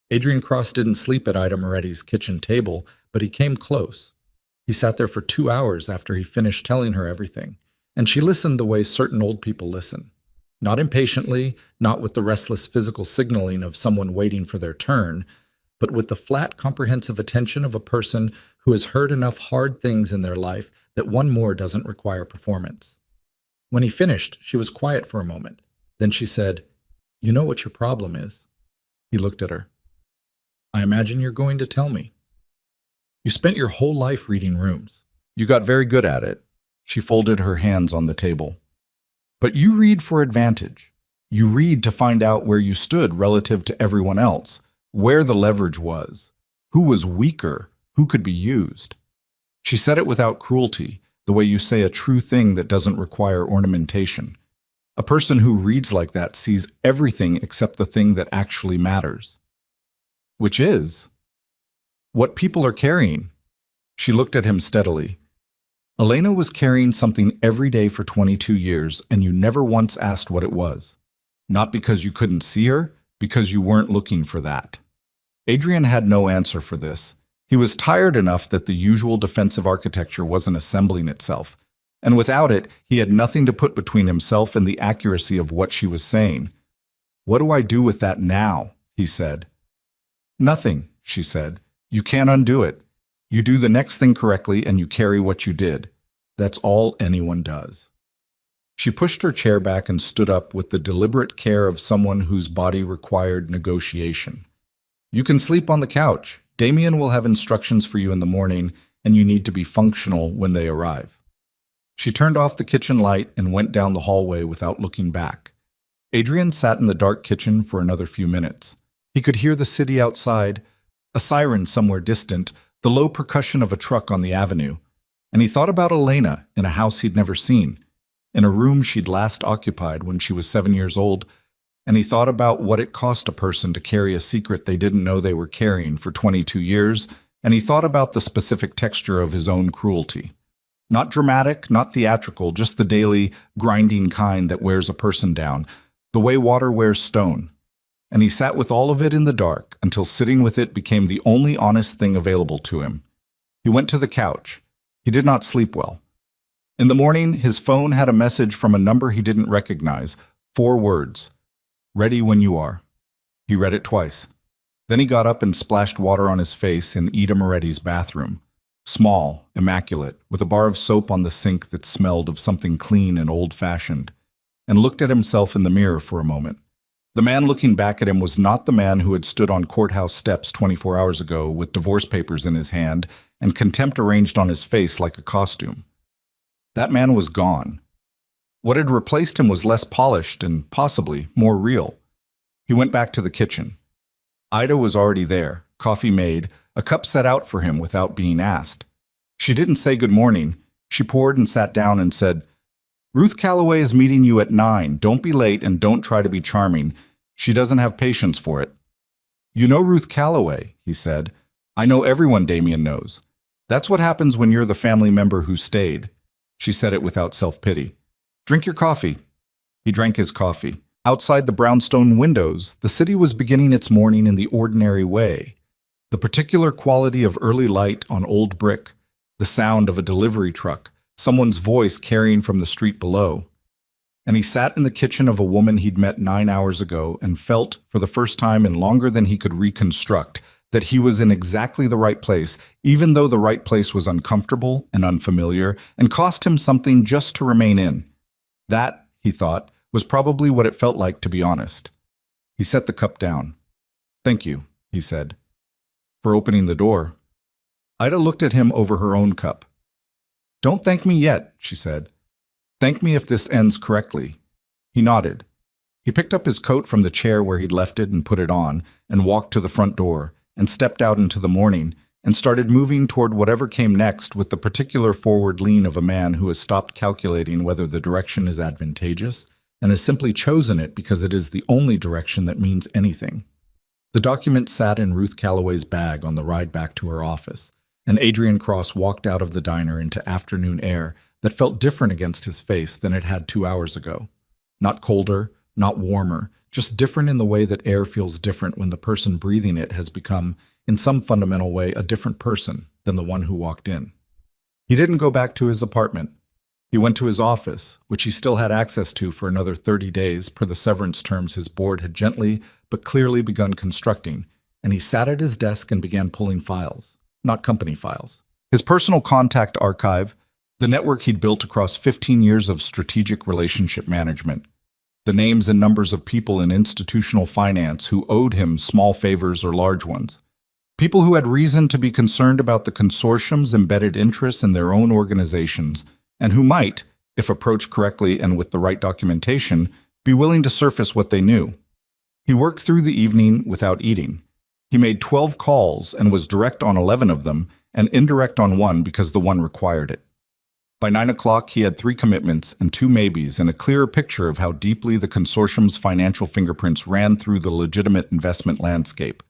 Adrian Cross didn't sleep at Ida Moretti's kitchen table, but he came close. He sat there for 2 hours after he finished telling her everything, and she listened the way certain old people listen. Not impatiently, not with the restless physical signaling of someone waiting for their turn, but with the flat, comprehensive attention of a person who has heard enough hard things in their life that one more doesn't require performance. When he finished, she was quiet for a moment. Then she said, "You know what your problem is?" He looked at her. "I imagine you're going to tell me." "You spent your whole life reading rooms. You got very good at it." She folded her hands on the table. "But you read for advantage. You read to find out where you stood relative to everyone else, where the leverage was, who was weaker, who could be used." She said it without cruelty, the way you say a true thing that doesn't require ornamentation. A person who reads like that sees everything except the thing that actually matters. Which is what people are carrying. She looked at him steadily. Elena was carrying something every day for 22 years, and you never once asked what it was. Not because you couldn't see her, because you weren't looking for that. Adrian had no answer for this. He was tired enough that the usual defensive architecture wasn't assembling itself, and without it, he had nothing to put between himself and the accuracy of what she was saying. "What do I do with that now?" he said. "Nothing," she said. "You can't undo it. You do the next thing correctly and you carry what you did. That's all anyone does." She pushed her chair back and stood up with the deliberate care of someone whose body required negotiation. "You can sleep on the couch. Damien will have instructions for you in the morning, and you need to be functional when they arrive." She turned off the kitchen light and went down the hallway without looking back. Adrian sat in the dark kitchen for another few minutes. He could hear the city outside, a siren somewhere distant, the low percussion of a truck on the avenue, and he thought about Elena in a house he'd never seen, in a room she'd last occupied when she was 7 years old, and he thought about what it cost a person to carry a secret they didn't know they were carrying for 22 years, and he thought about the specific texture of his own cruelty. Not dramatic, not theatrical, just the daily, grinding kind that wears a person down, the way water wears stone. And he sat with all of it in the dark until sitting with it became the only honest thing available to him. He went to the couch. He did not sleep well. In the morning, his phone had a message from a number he didn't recognize, 4 words. "Ready when you are." He read it twice. Then he got up and splashed water on his face in Ida Moretti's bathroom. Small, immaculate, with a bar of soap on the sink that smelled of something clean and old-fashioned, and looked at himself in the mirror for a moment. The man looking back at him was not the man who had stood on courthouse steps 24 hours ago with divorce papers in his hand and contempt arranged on his face like a costume. That man was gone. What had replaced him was less polished and possibly more real. He went back to the kitchen. Ida was already there, coffee made, a cup set out for him without being asked. She didn't say good morning. She poured and sat down and said, "Ruth Calloway is meeting you at 9. Don't be late and don't try to be charming. She doesn't have patience for it." "You know Ruth Calloway," he said. "I know everyone Damien knows. That's what happens when you're the family member who stayed." She said it without self-pity. "Drink your coffee." He drank his coffee. Outside the brownstone windows, the city was beginning its morning in the ordinary way. The particular quality of early light on old brick, the sound of a delivery truck, someone's voice carrying from the street below. And he sat in the kitchen of a woman he'd met 9 hours ago and felt, for the first time in longer than he could reconstruct, that he was in exactly the right place, even though the right place was uncomfortable and unfamiliar and cost him something just to remain in. That, he thought, was probably what it felt like, to be honest. He set the cup down. "Thank you," he said, "for opening the door." Ida looked at him over her own cup. Don't thank me yet, she said. Thank me if this ends correctly. He nodded. He picked up his coat from the chair where he'd left it and put it on, and walked to the front door, and stepped out into the morning, and started moving toward whatever came next with the particular forward lean of a man who has stopped calculating whether the direction is advantageous and has simply chosen it because it is the only direction that means anything. The document sat in Ruth Calloway's bag on the ride back to her office, and Adrian Cross walked out of the diner into afternoon air that felt different against his face than it had 2 hours ago. Not colder, not warmer, just different in the way that air feels different when the person breathing it has become, in some fundamental way, a different person than the one who walked in. He didn't go back to his apartment. He went to his office, which he still had access to for another 30 days per the severance terms his board had gently but clearly begun constructing, and he sat at his desk and began pulling files, not company files. His personal contact archive, the network he'd built across 15 years of strategic relationship management, the names and numbers of people in institutional finance who owed him small favors or large ones, people who had reason to be concerned about the consortium's embedded interests in their own organizations, and who might, if approached correctly and with the right documentation, be willing to surface what they knew. He worked through the evening without eating. He made 12 calls and was direct on 11 of them and indirect on one because the one required it. By 9 o'clock, he had 3 commitments and 2 maybes and a clearer picture of how deeply the consortium's financial fingerprints ran through the legitimate investment landscape,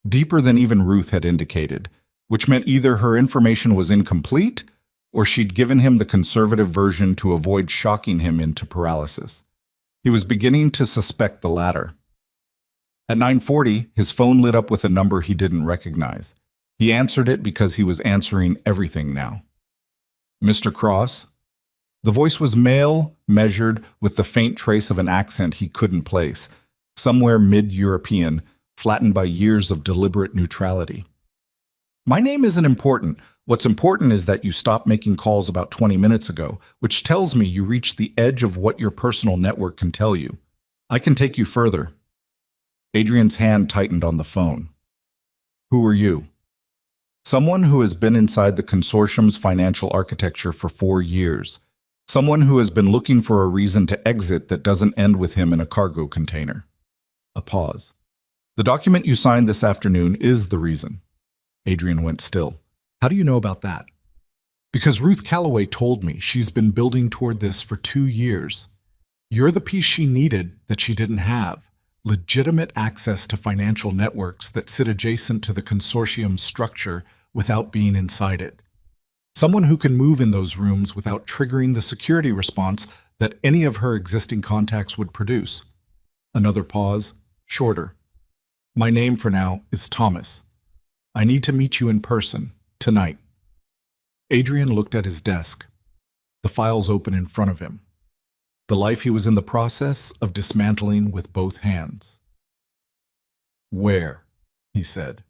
deeper than even Ruth had indicated, which meant either her information was incomplete or she'd given him the conservative version to avoid shocking him into paralysis. He was beginning to suspect the latter. At 9:40, his phone lit up with a number he didn't recognize. He answered it because he was answering everything now. Mr. Cross? The voice was male, measured, with the faint trace of an accent he couldn't place, somewhere mid-European, flattened by years of deliberate neutrality. My name isn't important. What's important is that you stopped making calls about 20 minutes ago, which tells me you reached the edge of what your personal network can tell you. I can take you further. Adrian's hand tightened on the phone. Who are you? Someone who has been inside the consortium's financial architecture for 4 years. Someone who has been looking for a reason to exit that doesn't end with him in a cargo container. A pause. The document you signed this afternoon is the reason. Adrian went still. How do you know about that? Because Ruth Calloway told me. She's been building toward this for 2 years. You're the piece she needed that she didn't have. Legitimate access to financial networks that sit adjacent to the consortium's structure without being inside it. Someone who can move in those rooms without triggering the security response that any of her existing contacts would produce. Another pause, shorter. My name for now is Thomas. I need to meet you in person, tonight. Adrian looked at his desk, the files open in front of him. The life he was in the process of dismantling with both hands. Where? He said.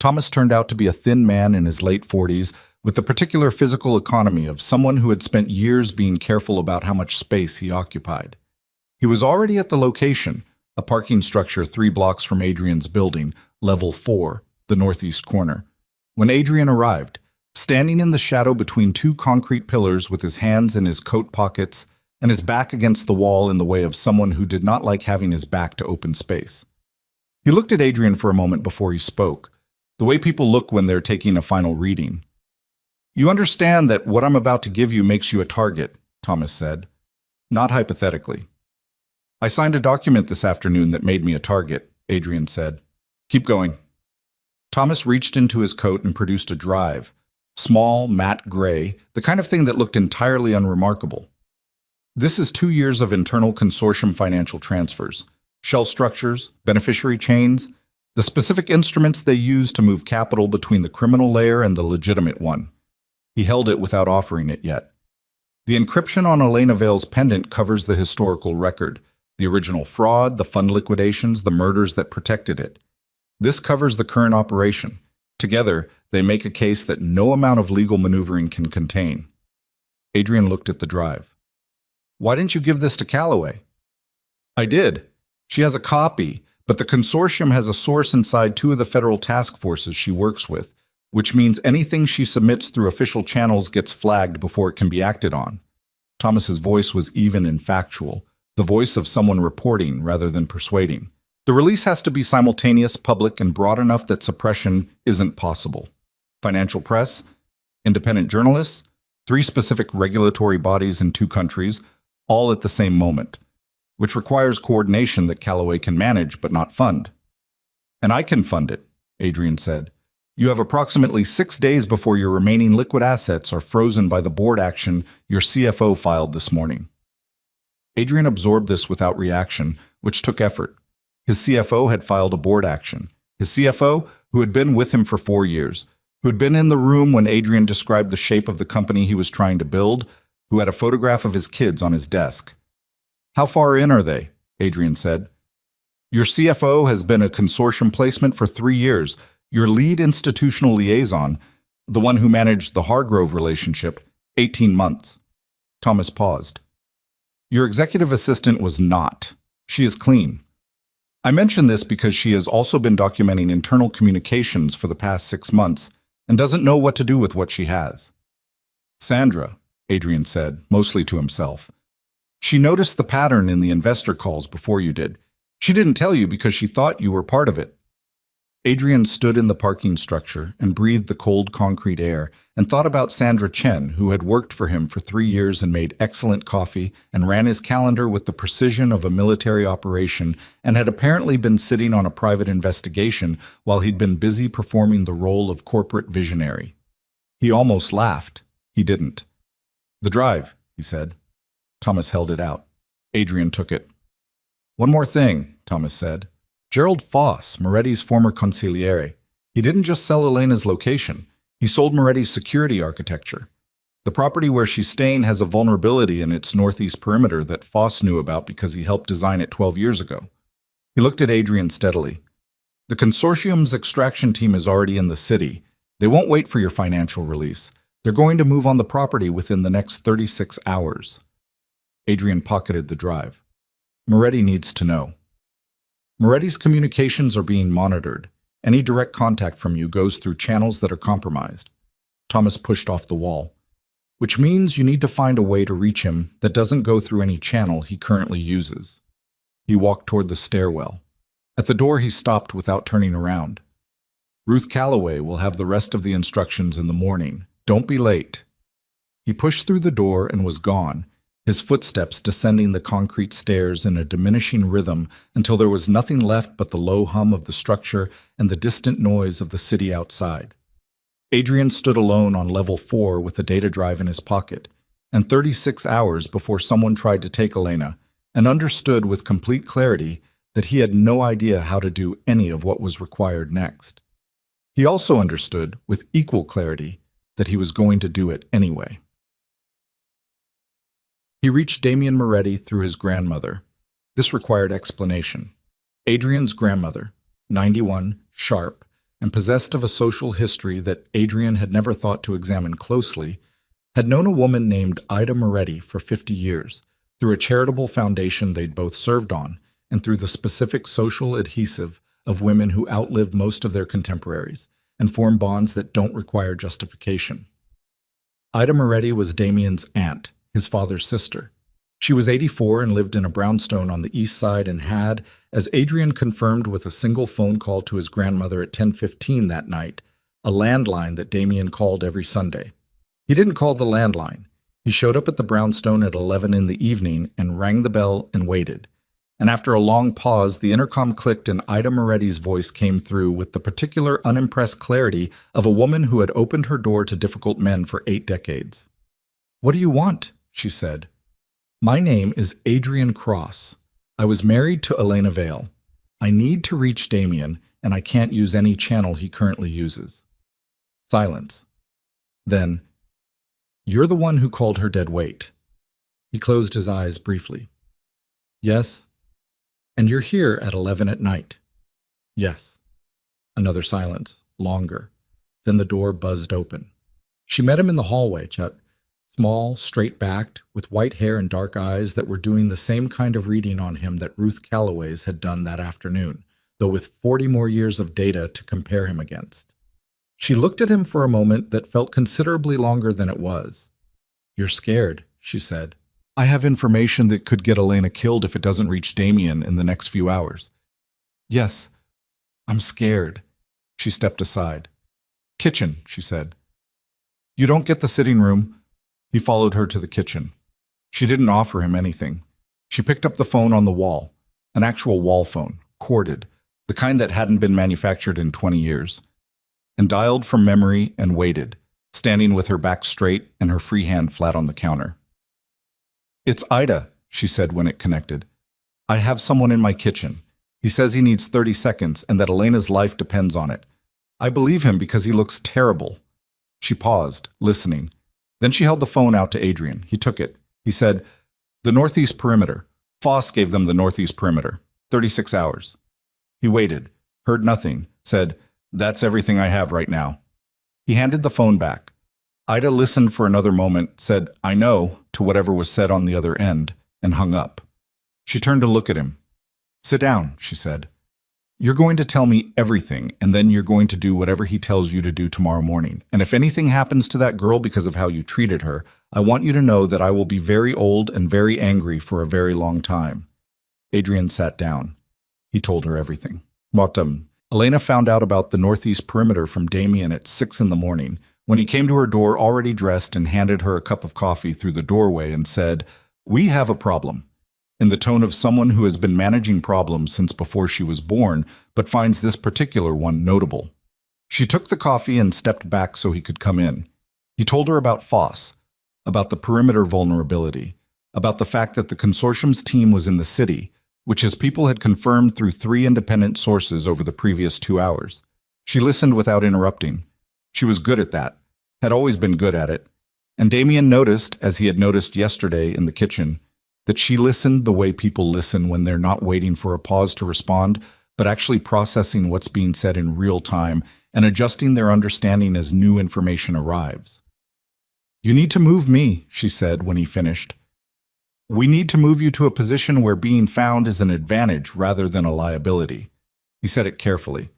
Thomas turned out to be a thin man in his late 40s with the particular physical economy of someone who had spent years being careful about how much space he occupied. He was already at the location, a parking structure 3 blocks from Adrian's building, level 4, the northeast corner, when Adrian arrived, standing in the shadow between 2 concrete pillars with his hands in his coat pockets and his back against the wall in the way of someone who did not like having his back to open space. He looked at Adrian for a moment before he spoke, the way people look when they're taking a final reading. You understand that what I'm about to give you makes you a target, Thomas said. Not hypothetically. I signed a document this afternoon that made me a target, Adrian said. Keep going. Thomas reached into his coat and produced a drive, small, matte gray, the kind of thing that looked entirely unremarkable. This is 2 years of internal consortium financial transfers, shell structures, beneficiary chains, the specific instruments they use to move capital between the criminal layer and the legitimate one. He held it without offering it yet. The encryption on Elena Vale's pendant covers the historical record, the original fraud, the fund liquidations, the murders that protected it. This covers the current operation. Together, they make a case that no amount of legal maneuvering can contain. Adrian looked at the drive. Why didn't you give this to Calloway? I did. She has a copy, but the consortium has a source inside 2 of the federal task forces she works with, which means anything she submits through official channels gets flagged before it can be acted on. Thomas's voice was even and factual, the voice of someone reporting rather than persuading. The release has to be simultaneous, public, and broad enough that suppression isn't possible. Financial press, independent journalists, 3 specific regulatory bodies in 2 countries, all at the same moment, which requires coordination that Calloway can manage but not fund. And I can fund it, Adrian said. You have approximately 6 days before your remaining liquid assets are frozen by the board action your CFO filed this morning. Adrian absorbed this without reaction, which took effort. His CFO had filed a board action. His CFO, who had been with him for 4 years, who had been in the room when Adrian described the shape of the company he was trying to build, who had a photograph of his kids on his desk. How far in are they? Adrian said. Your CFO has been a consortium placement for 3 years. Your lead institutional liaison, the one who managed the Hargrove relationship, 18 months. Thomas paused. Your executive assistant was not. She is clean. I mention this because she has also been documenting internal communications for the past 6 months and doesn't know what to do with what she has. Sandra, Adrian said, mostly to himself. She noticed the pattern in the investor calls before you did. She didn't tell you because she thought you were part of it. Adrian stood in the parking structure and breathed the cold concrete air and thought about Sandra Chen, who had worked for him for 3 years and made excellent coffee and ran his calendar with the precision of a military operation and had apparently been sitting on a private investigation while he'd been busy performing the role of corporate visionary. He almost laughed. He didn't. The drive, he said. Thomas held it out. Adrian took it. One more thing, Thomas said. Gerald Foss, Moretti's former consigliere. He didn't just sell Elena's location. He sold Moretti's security architecture. The property where she's staying has a vulnerability in its northeast perimeter that Foss knew about because he helped design it 12 years ago. He looked at Adrian steadily. The consortium's extraction team is already in the city. They won't wait for your financial release. They're going to move on the property within the next 36 hours. Adrian pocketed the drive. Moretti needs to know. Moretti's communications are being monitored. Any direct contact from you goes through channels that are compromised. Thomas pushed off the wall. Which means you need to find a way to reach him that doesn't go through any channel he currently uses. He walked toward the stairwell. At the door he stopped without turning around. Ruth Calloway will have the rest of the instructions in the morning. Don't be late. He pushed through the door and was gone, his footsteps descending the concrete stairs in a diminishing rhythm until there was nothing left but the low hum of the structure and the distant noise of the city outside. Adrian stood alone on level 4 with the data drive in his pocket, and 36 hours before someone tried to take Elena, and understood with complete clarity that he had no idea how to do any of what was required next. He also understood with equal clarity that he was going to do it anyway. He reached Damien Moretti through his grandmother. This required explanation. Adrian's grandmother, 91, sharp, and possessed of a social history that Adrian had never thought to examine closely, had known a woman named Ida Moretti for 50 years, through a charitable foundation they'd both served on, and through the specific social adhesive of women who outlived most of their contemporaries, and form bonds that don't require justification. Ida Moretti was Damien's aunt, his father's sister. She was 84 and lived in a brownstone on the east side and had, as Adrian confirmed with a single phone call to his grandmother at 10:15 that night, a landline that Damien called every Sunday. He didn't call the landline. He showed up at the brownstone at 11 in the evening and rang the bell and waited. And after a long pause, the intercom clicked and Ida Moretti's voice came through with the particular unimpressed clarity of a woman who had opened her door to difficult men for 8 decades. "What do you want?" she said. "My name is Adrian Cross. I was married to Elena Vale. I need to reach Damien, and I can't use any channel he currently uses." Silence. Then, "You're the one who called her dead weight." He closed his eyes briefly. "Yes." "And you're here at 11 at night." "Yes." Another silence, longer. Then the door buzzed open. She met him in the hallway, Chet. Small, straight-backed, with white hair and dark eyes that were doing the same kind of reading on him that Ruth Calloway's had done that afternoon, though with 40 more years of data to compare him against. She looked at him for a moment that felt considerably longer than it was. "You're scared," she said. "I have information that could get Elena killed if it doesn't reach Damien in the next few hours." "Yes, I'm scared." She stepped aside. "Kitchen," she said. "You don't get the sitting room." He followed her to the kitchen. She didn't offer him anything. She picked up the phone on the wall, an actual wall phone, corded, the kind that hadn't been manufactured in 20 years, and dialed from memory and waited, standing with her back straight and her free hand flat on the counter. "It's Ida," she said when it connected. "I have someone in my kitchen. He says he needs 30 seconds and that Elena's life depends on it. I believe him because he looks terrible." She paused, listening. Then she held the phone out to Adrian. He took it. He said, "The northeast perimeter. Foss gave them the northeast perimeter. 36 hours. He waited, heard nothing, said, "That's everything I have right now." He handed the phone back. Ida listened for another moment, said, "I know," to whatever was said on the other end, and hung up. She turned to look at him. "Sit down," she said. "You're going to tell me everything, and then you're going to do whatever he tells you to do tomorrow morning. And if anything happens to that girl because of how you treated her, I want you to know that I will be very old and very angry for a very long time." Adrian sat down. He told her everything. Elena found out about the northeast perimeter from Damien at 6 in the morning, when he came to her door already dressed and handed her a cup of coffee through the doorway and said, "We have a problem," in the tone of someone who has been managing problems since before she was born, but finds this particular one notable. She took the coffee and stepped back so he could come in. He told her about Foss, about the perimeter vulnerability, about the fact that the consortium's team was in the city, which his people had confirmed through 3 independent sources over the previous 2 hours. She listened without interrupting. She was good at that, had always been good at it. And Damien noticed, as he had noticed yesterday in the kitchen, that she listened the way people listen when they're not waiting for a pause to respond, but actually processing what's being said in real time and adjusting their understanding as new information arrives. "You need to move me," she said when he finished. "We need to move you to a position where being found is an advantage rather than a liability." He said it carefully.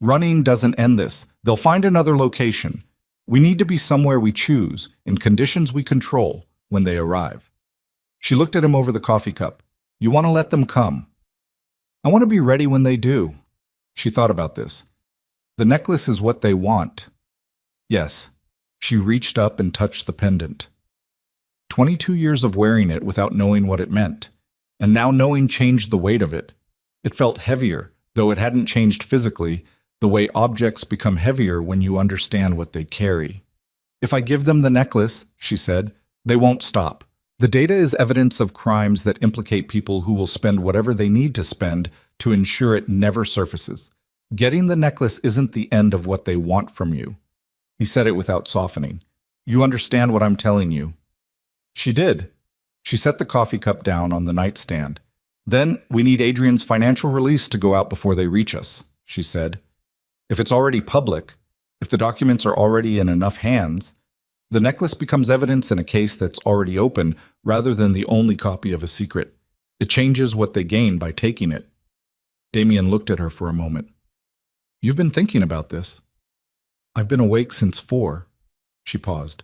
"Running doesn't end this. They'll find another location. We need to be somewhere we choose, in conditions we control, when they arrive." She looked at him over the coffee cup. "You want to let them come." "I want to be ready when they do." She thought about this. "The necklace is what they want." Yes. She reached up and touched the pendant. 22 years of wearing it without knowing what it meant, and now knowing changed the weight of it. It felt heavier, though it hadn't changed physically, the way objects become heavier when you understand what they carry. "If I give them the necklace," she said, "they won't stop. The data is evidence of crimes that implicate people who will spend whatever they need to spend to ensure it never surfaces. Getting the necklace isn't the end of what they want from you." He said it without softening. "You understand what I'm telling you." She did. She set the coffee cup down on the nightstand. "Then we need Adrian's financial release to go out before they reach us," she said. "If it's already public, if the documents are already in enough hands, the necklace becomes evidence in a case that's already open rather than the only copy of a secret. It changes what they gain by taking it." Damien looked at her for a moment. "You've been thinking about this." "I've been awake since 4. She paused.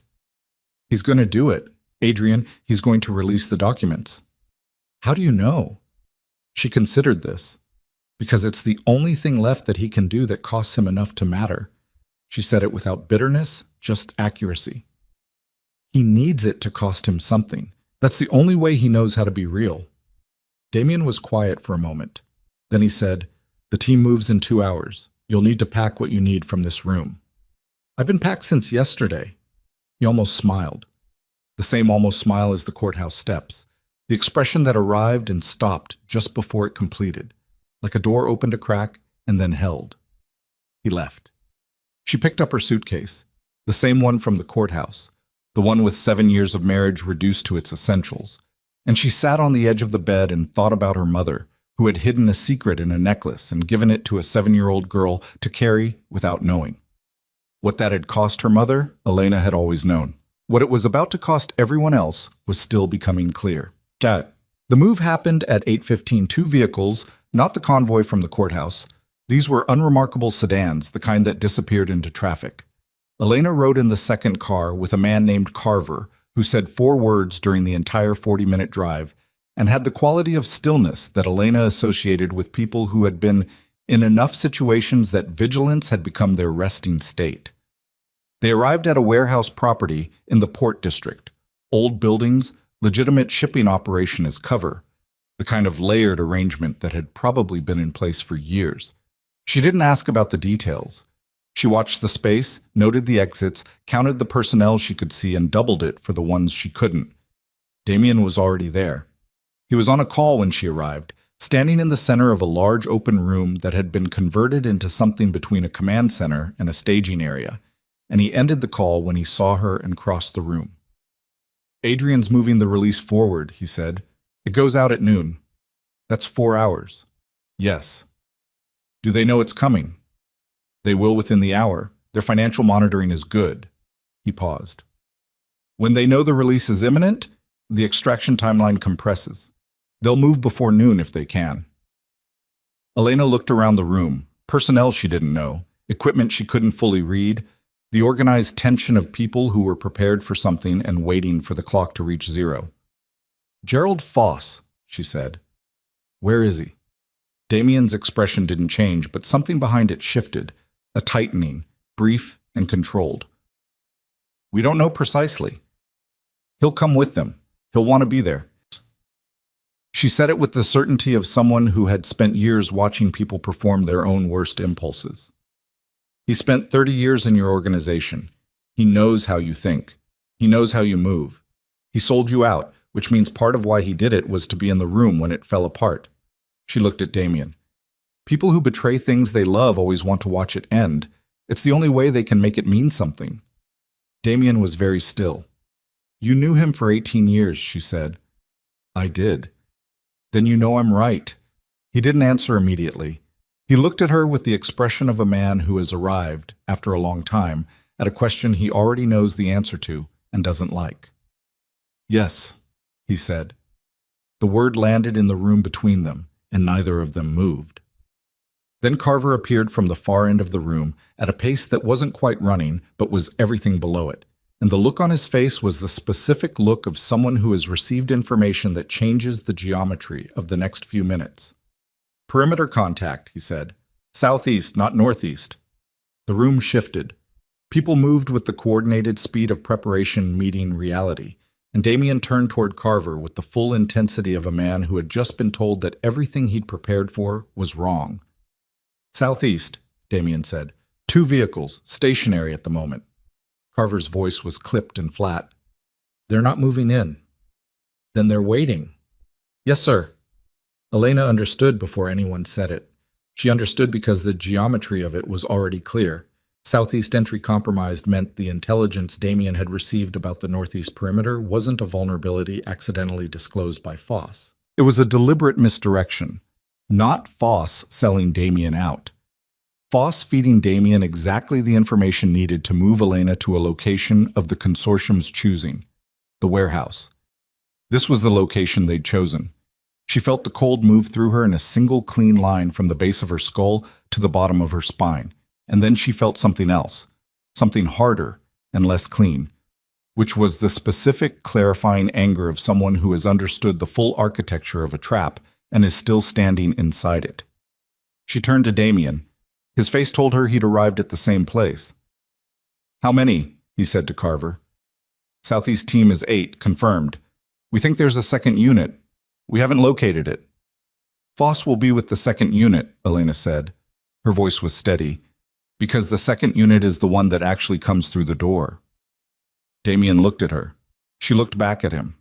"He's going to do it. Adrian, he's going to release the documents." "How do you know?" She considered this. "Because it's the only thing left that he can do that costs him enough to matter." She said it without bitterness, just accuracy. He needs it to cost him something. That's the only way he knows how to be real. Damien was quiet for a moment. Then he said, "The team moves in 2 hours. You'll need to pack what you need from this room." "I've been packed since yesterday." He almost smiled. The same almost smile as the courthouse steps. The expression that arrived and stopped just before it completed, like a door opened a crack and then held. He left. She picked up her suitcase, the same one from the courthouse, the one with 7 years of marriage reduced to its essentials, and she sat on the edge of the bed and thought about her mother, who had hidden a secret in a necklace and given it to a 7-year-old girl to carry without knowing. What that had cost her mother, Elena had always known. What it was about to cost everyone else was still becoming clear. The move happened at 8:15. 2 vehicles, not the convoy from the courthouse, These were unremarkable sedans, the kind that disappeared into traffic. Elena rode in the second car with a man named Carver, who said 4 words during the entire 40-minute drive and had the quality of stillness that Elena associated with people who had been in enough situations that vigilance had become their resting state. They arrived at a warehouse property in the Port District. Old buildings, legitimate shipping operation as cover, the kind of layered arrangement that had probably been in place for years. She didn't ask about the details. She watched the space, noted the exits, counted the personnel she could see, and doubled it for the ones she couldn't. Damien was already there. He was on a call when she arrived, standing in the center of a large open room that had been converted into something between a command center and a staging area, and he ended the call when he saw her and crossed the room. "Adrian's moving the release forward," he said. "It goes out at noon." "That's 4 hours." "Yes." "Do they know it's coming?" "They will within the hour. Their financial monitoring is good." He paused. "When they know the release is imminent, the extraction timeline compresses. They'll move before noon if they can." Elena looked around the room. Personnel she didn't know, equipment she couldn't fully read, the organized tension of people who were prepared for something and waiting for the clock to reach 0. "Gerald Foss," she said. "Where is he?" Damien's expression didn't change, but something behind it shifted, a tightening, brief and controlled. "We don't know precisely. He'll come with them. He'll want to be there." She said it with the certainty of someone who had spent years watching people perform their own worst impulses. "He spent 30 years in your organization. He knows how you think. He knows how you move. He sold you out, which means part of why he did it was to be in the room when it fell apart." She looked at Damien. "People who betray things they love always want to watch it end. It's the only way they can make it mean something." Damien was very still. "You knew him for 18 years, she said. "I did." "Then you know I'm right." He didn't answer immediately. He looked at her with the expression of a man who has arrived, after a long time, at a question he already knows the answer to and doesn't like. "Yes," he said. The word landed in the room between them, and neither of them moved. Then Carver appeared from the far end of the room at a pace that wasn't quite running, but was everything below it. And the look on his face was the specific look of someone who has received information that changes the geometry of the next few minutes. "Perimeter contact," he said. "Southeast, not northeast." The room shifted. People moved with the coordinated speed of preparation meeting reality, and Damien turned toward Carver with the full intensity of a man who had just been told that everything he'd prepared for was wrong. "Southeast," Damien said. 2 vehicles, stationary at the moment." Carver's voice was clipped and flat. "They're not moving in." "Then they're waiting." "Yes, sir." Elena understood before anyone said it. She understood because the geometry of it was already clear. Southeast entry compromised meant the intelligence Damien had received about the northeast perimeter wasn't a vulnerability accidentally disclosed by Foss. It was a deliberate misdirection. Not Foss selling Damien out. Foss feeding Damien exactly the information needed to move Elena to a location of the consortium's choosing, the warehouse. This was the location they'd chosen. She felt the cold move through her in a single clean line from the base of her skull to the bottom of her spine. And then she felt something else, something harder and less clean, which was the specific, clarifying anger of someone who has understood the full architecture of a trap and is still standing inside it. She turned to Damien. His face told her he'd arrived at the same place. "How many?" he said to Carver. "Southeast team is 8, confirmed. We think there's a second unit. We haven't located it." "Foss will be with the second unit," Elena said. Her voice was steady. "Because the second unit is the one that actually comes through the door." Damien looked at her. She looked back at him.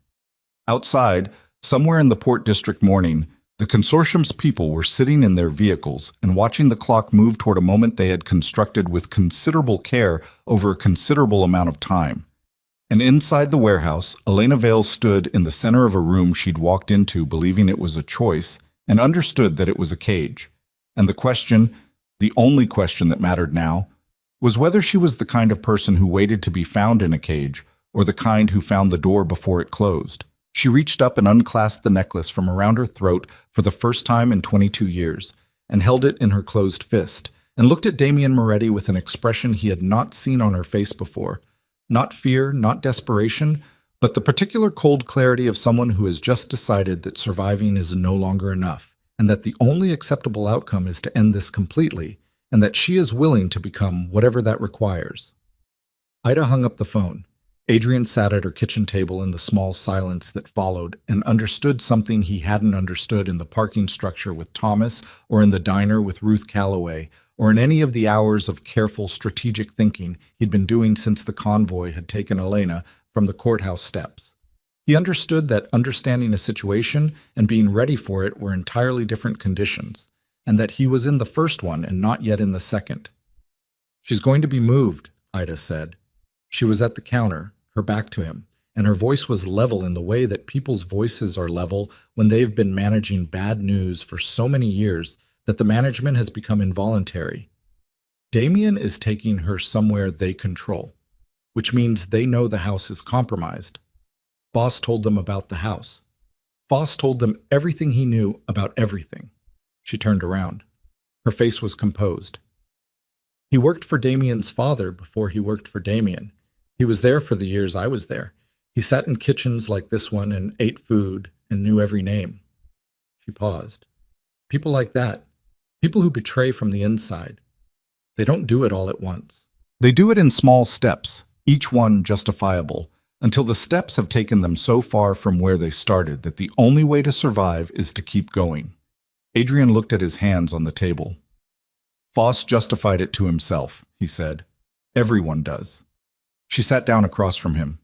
Outside, somewhere in the Port District morning, the consortium's people were sitting in their vehicles and watching the clock move toward a moment they had constructed with considerable care over a considerable amount of time. And inside the warehouse, Elena Vale stood in the center of a room she'd walked into believing it was a choice and understood that it was a cage. And the question, the only question that mattered now, was whether she was the kind of person who waited to be found in a cage or the kind who found the door before it closed. She reached up and unclasped the necklace from around her throat for the first time in 22 years, and held it in her closed fist, and looked at Damien Moretti with an expression he had not seen on her face before. Not fear, not desperation, but the particular cold clarity of someone who has just decided that surviving is no longer enough, and that the only acceptable outcome is to end this completely, and that she is willing to become whatever that requires. Ida hung up the phone. Adrian sat at her kitchen table in the small silence that followed and understood something he hadn't understood in the parking structure with Thomas or in the diner with Ruth Calloway or in any of the hours of careful strategic thinking he'd been doing since the convoy had taken Elena from the courthouse steps. He understood that understanding a situation and being ready for it were entirely different conditions, and that he was in the first one and not yet in the second. "She's going to be moved," Ida said. She was at the counter, her back to him, and her voice was level in the way that people's voices are level when they've been managing bad news for so many years that the management has become involuntary. Damien is taking her somewhere they control, which means they know the house is compromised. Foss told them about the house. Foss told them everything he knew about everything. She turned around. Her face was composed. He worked for Damien's father before he worked for Damien. He was there for the years I was there. He sat in kitchens like this one and ate food and knew every name. She paused. People like that. People who betray from the inside. They don't do it all at once. They do it in small steps, each one justifiable, until the steps have taken them so far from where they started that the only way to survive is to keep going. Adrian looked at his hands on the table. Foss justified it to himself, he said. Everyone does. She sat down across from him.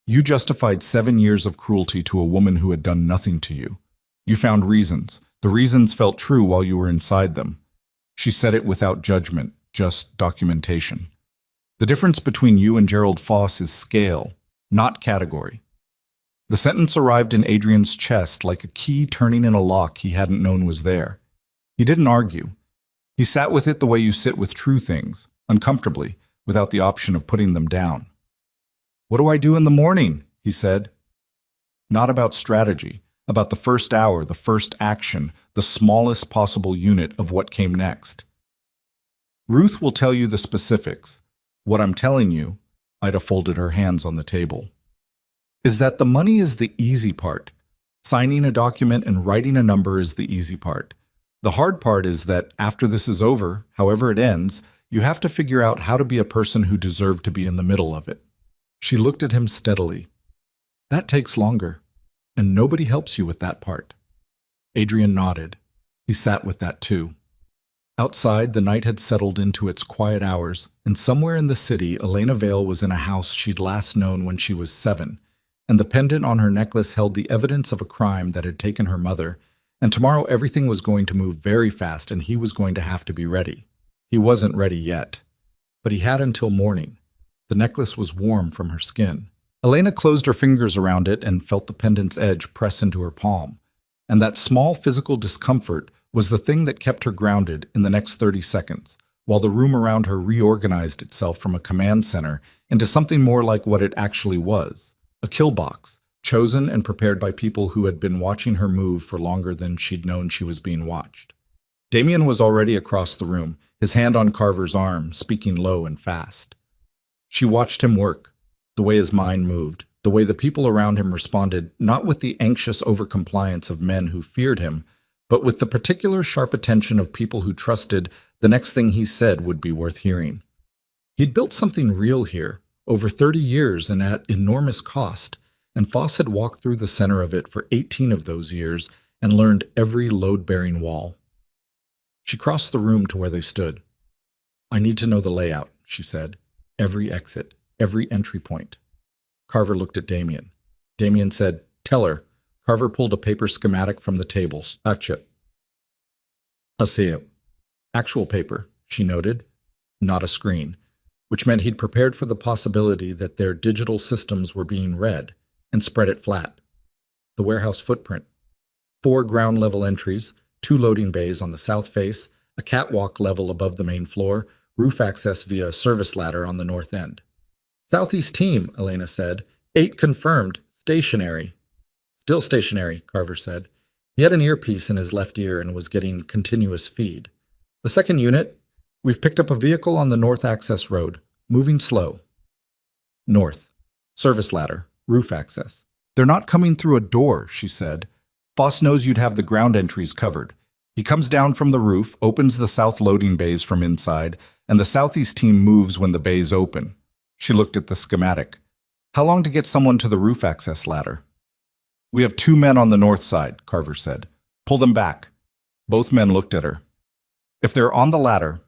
You justified 7 years of cruelty to a woman who had done nothing to you. You found reasons. The reasons felt true while you were inside them. She said it without judgment, just documentation. The difference between you and Gerald Foss is scale, not category. The sentence arrived in Adrian's chest like a key turning in a lock he hadn't known was there. He didn't argue. He sat with it the way you sit with true things, uncomfortably, without the option of putting them down. What do I do in the morning? He said. Not about strategy, about the first hour, the first action, the smallest possible unit of what came next. Ruth will tell you the specifics. What I'm telling you, Ida folded her hands on the table, is that the money is the easy part. Signing a document and writing a number is the easy part. The hard part is that after this is over, however it ends, you have to figure out how to be a person who deserved to be in the middle of it. She looked at him steadily. That takes longer, and nobody helps you with that part. Adrian nodded. He sat with that too. Outside, the night had settled into its quiet hours, and somewhere in the city, Elena Vale was in a house she'd last known when she was 7, and the pendant on her necklace held the evidence of a crime that had taken her mother, and tomorrow everything was going to move very fast and he was going to have to be ready. He wasn't ready yet, but he had until morning. The necklace was warm from her skin. Elena closed her fingers around it and felt the pendant's edge press into her palm, and that small physical discomfort was the thing that kept her grounded in the next 30 seconds, while the room around her reorganized itself from a command center into something more like what it actually was, a kill box, chosen and prepared by people who had been watching her move for longer than she'd known she was being watched. Damien was already across the room, his hand on Carver's arm, speaking low and fast. She watched him work, the way his mind moved, the way the people around him responded, not with the anxious overcompliance of men who feared him, but with the particular sharp attention of people who trusted the next thing he said would be worth hearing. He'd built something real here, over 30 years and at enormous cost, and Foss had walked through the center of it for 18 of those years and learned every load-bearing wall. She crossed the room to where they stood. I need to know the layout, she said. Every exit, every entry point. Carver looked at Damien. Damien said, tell her. Carver pulled a paper schematic from the table. Gotcha. I'll see it. Actual paper, she noted, not a screen, which meant he'd prepared for the possibility that their digital systems were being read, and spread it flat. The warehouse footprint. 4 ground-level entries, 2 loading bays on the south face, a catwalk level above the main floor, roof access via a service ladder on the north end. Southeast team, Elena said. 8 confirmed. Stationary. Still stationary, Carver said. He had an earpiece in his left ear and was getting continuous feed. The second unit, we've picked up a vehicle on the north access road, moving slow. North. Service ladder, roof access. They're not coming through a door, she said. Foss knows you'd have the ground entries covered. He comes down from the roof, opens the south loading bays from inside, and the southeast team moves when the bays open. She looked at the schematic. How long to get someone to the roof access ladder? We have 2 men on the north side, Carver said. Pull them back. Both men looked at her. If they're on the ladder,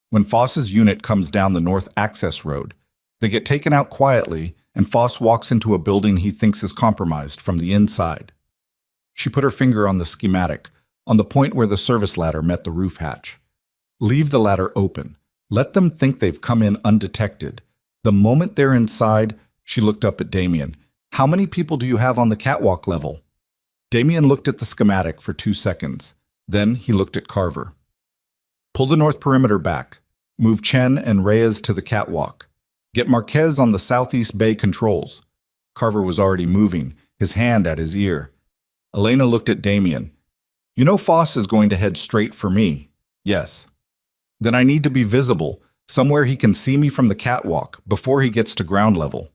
when Foss's unit comes down the north access road, they get taken out quietly, and Foss walks into a building he thinks is compromised from the inside. She put her finger on the schematic, on the point where the service ladder met the roof hatch. Leave the ladder open. Let them think they've come in undetected. The moment they're inside, she looked up at Damien. How many people do you have on the catwalk level? Damien looked at the schematic for 2 seconds. Then he looked at Carver. Pull the north perimeter back. Move Chen and Reyes to the catwalk. Get Marquez on the southeast bay controls. Carver was already moving, his hand at his ear. Elena looked at Damien. You know Foss is going to head straight for me. Yes. Then I need to be visible, somewhere he can see me from the catwalk, before he gets to ground level.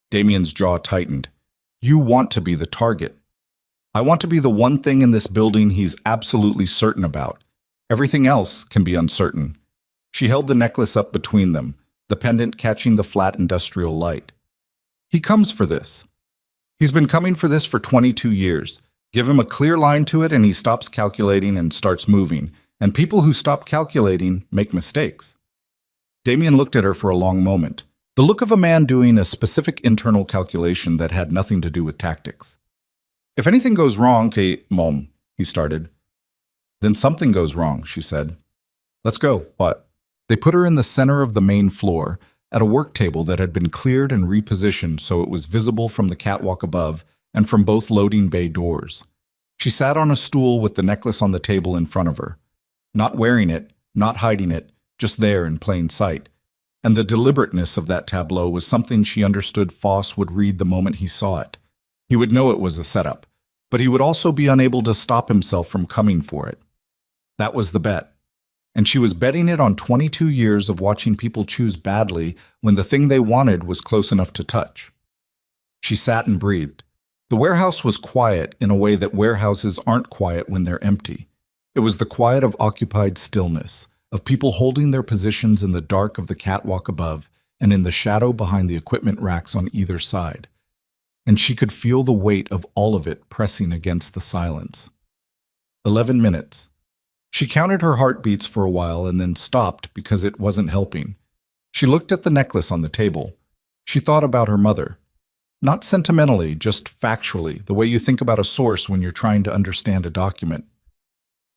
Damien's jaw tightened. You want to be the target. I want to be the one thing in this building he's absolutely certain about. Everything else can be uncertain. She held the necklace up between them, the pendant catching the flat industrial light. He comes for this. He's been coming for this for 22 years. Give him a clear line to it and he stops calculating and starts moving. And people who stop calculating make mistakes. Damien looked at her for a long moment. The look of a man doing a specific internal calculation that had nothing to do with tactics. If anything goes wrong, Mom, he started. Then something goes wrong, she said. Let's go. What? They put her in the center of the main floor, at a work table that had been cleared and repositioned so it was visible from the catwalk above and from both loading bay doors. She sat on a stool with the necklace on the table in front of her. Not wearing it, not hiding it, just there in plain sight. And the deliberateness of that tableau was something she understood Foss would read the moment he saw it. He would know it was a setup, but he would also be unable to stop himself from coming for it. That was the bet. And she was betting it on 22 years of watching people choose badly when the thing they wanted was close enough to touch. She sat and breathed. The warehouse was quiet in a way that warehouses aren't quiet when they're empty. It was the quiet of occupied stillness, of people holding their positions in the dark of the catwalk above and in the shadow behind the equipment racks on either side. And she could feel the weight of all of it pressing against the silence. 11 minutes. She counted her heartbeats for a while and then stopped because it wasn't helping. She looked at the necklace on the table. She thought about her mother. Not sentimentally, just factually, the way you think about a source when you're trying to understand a document.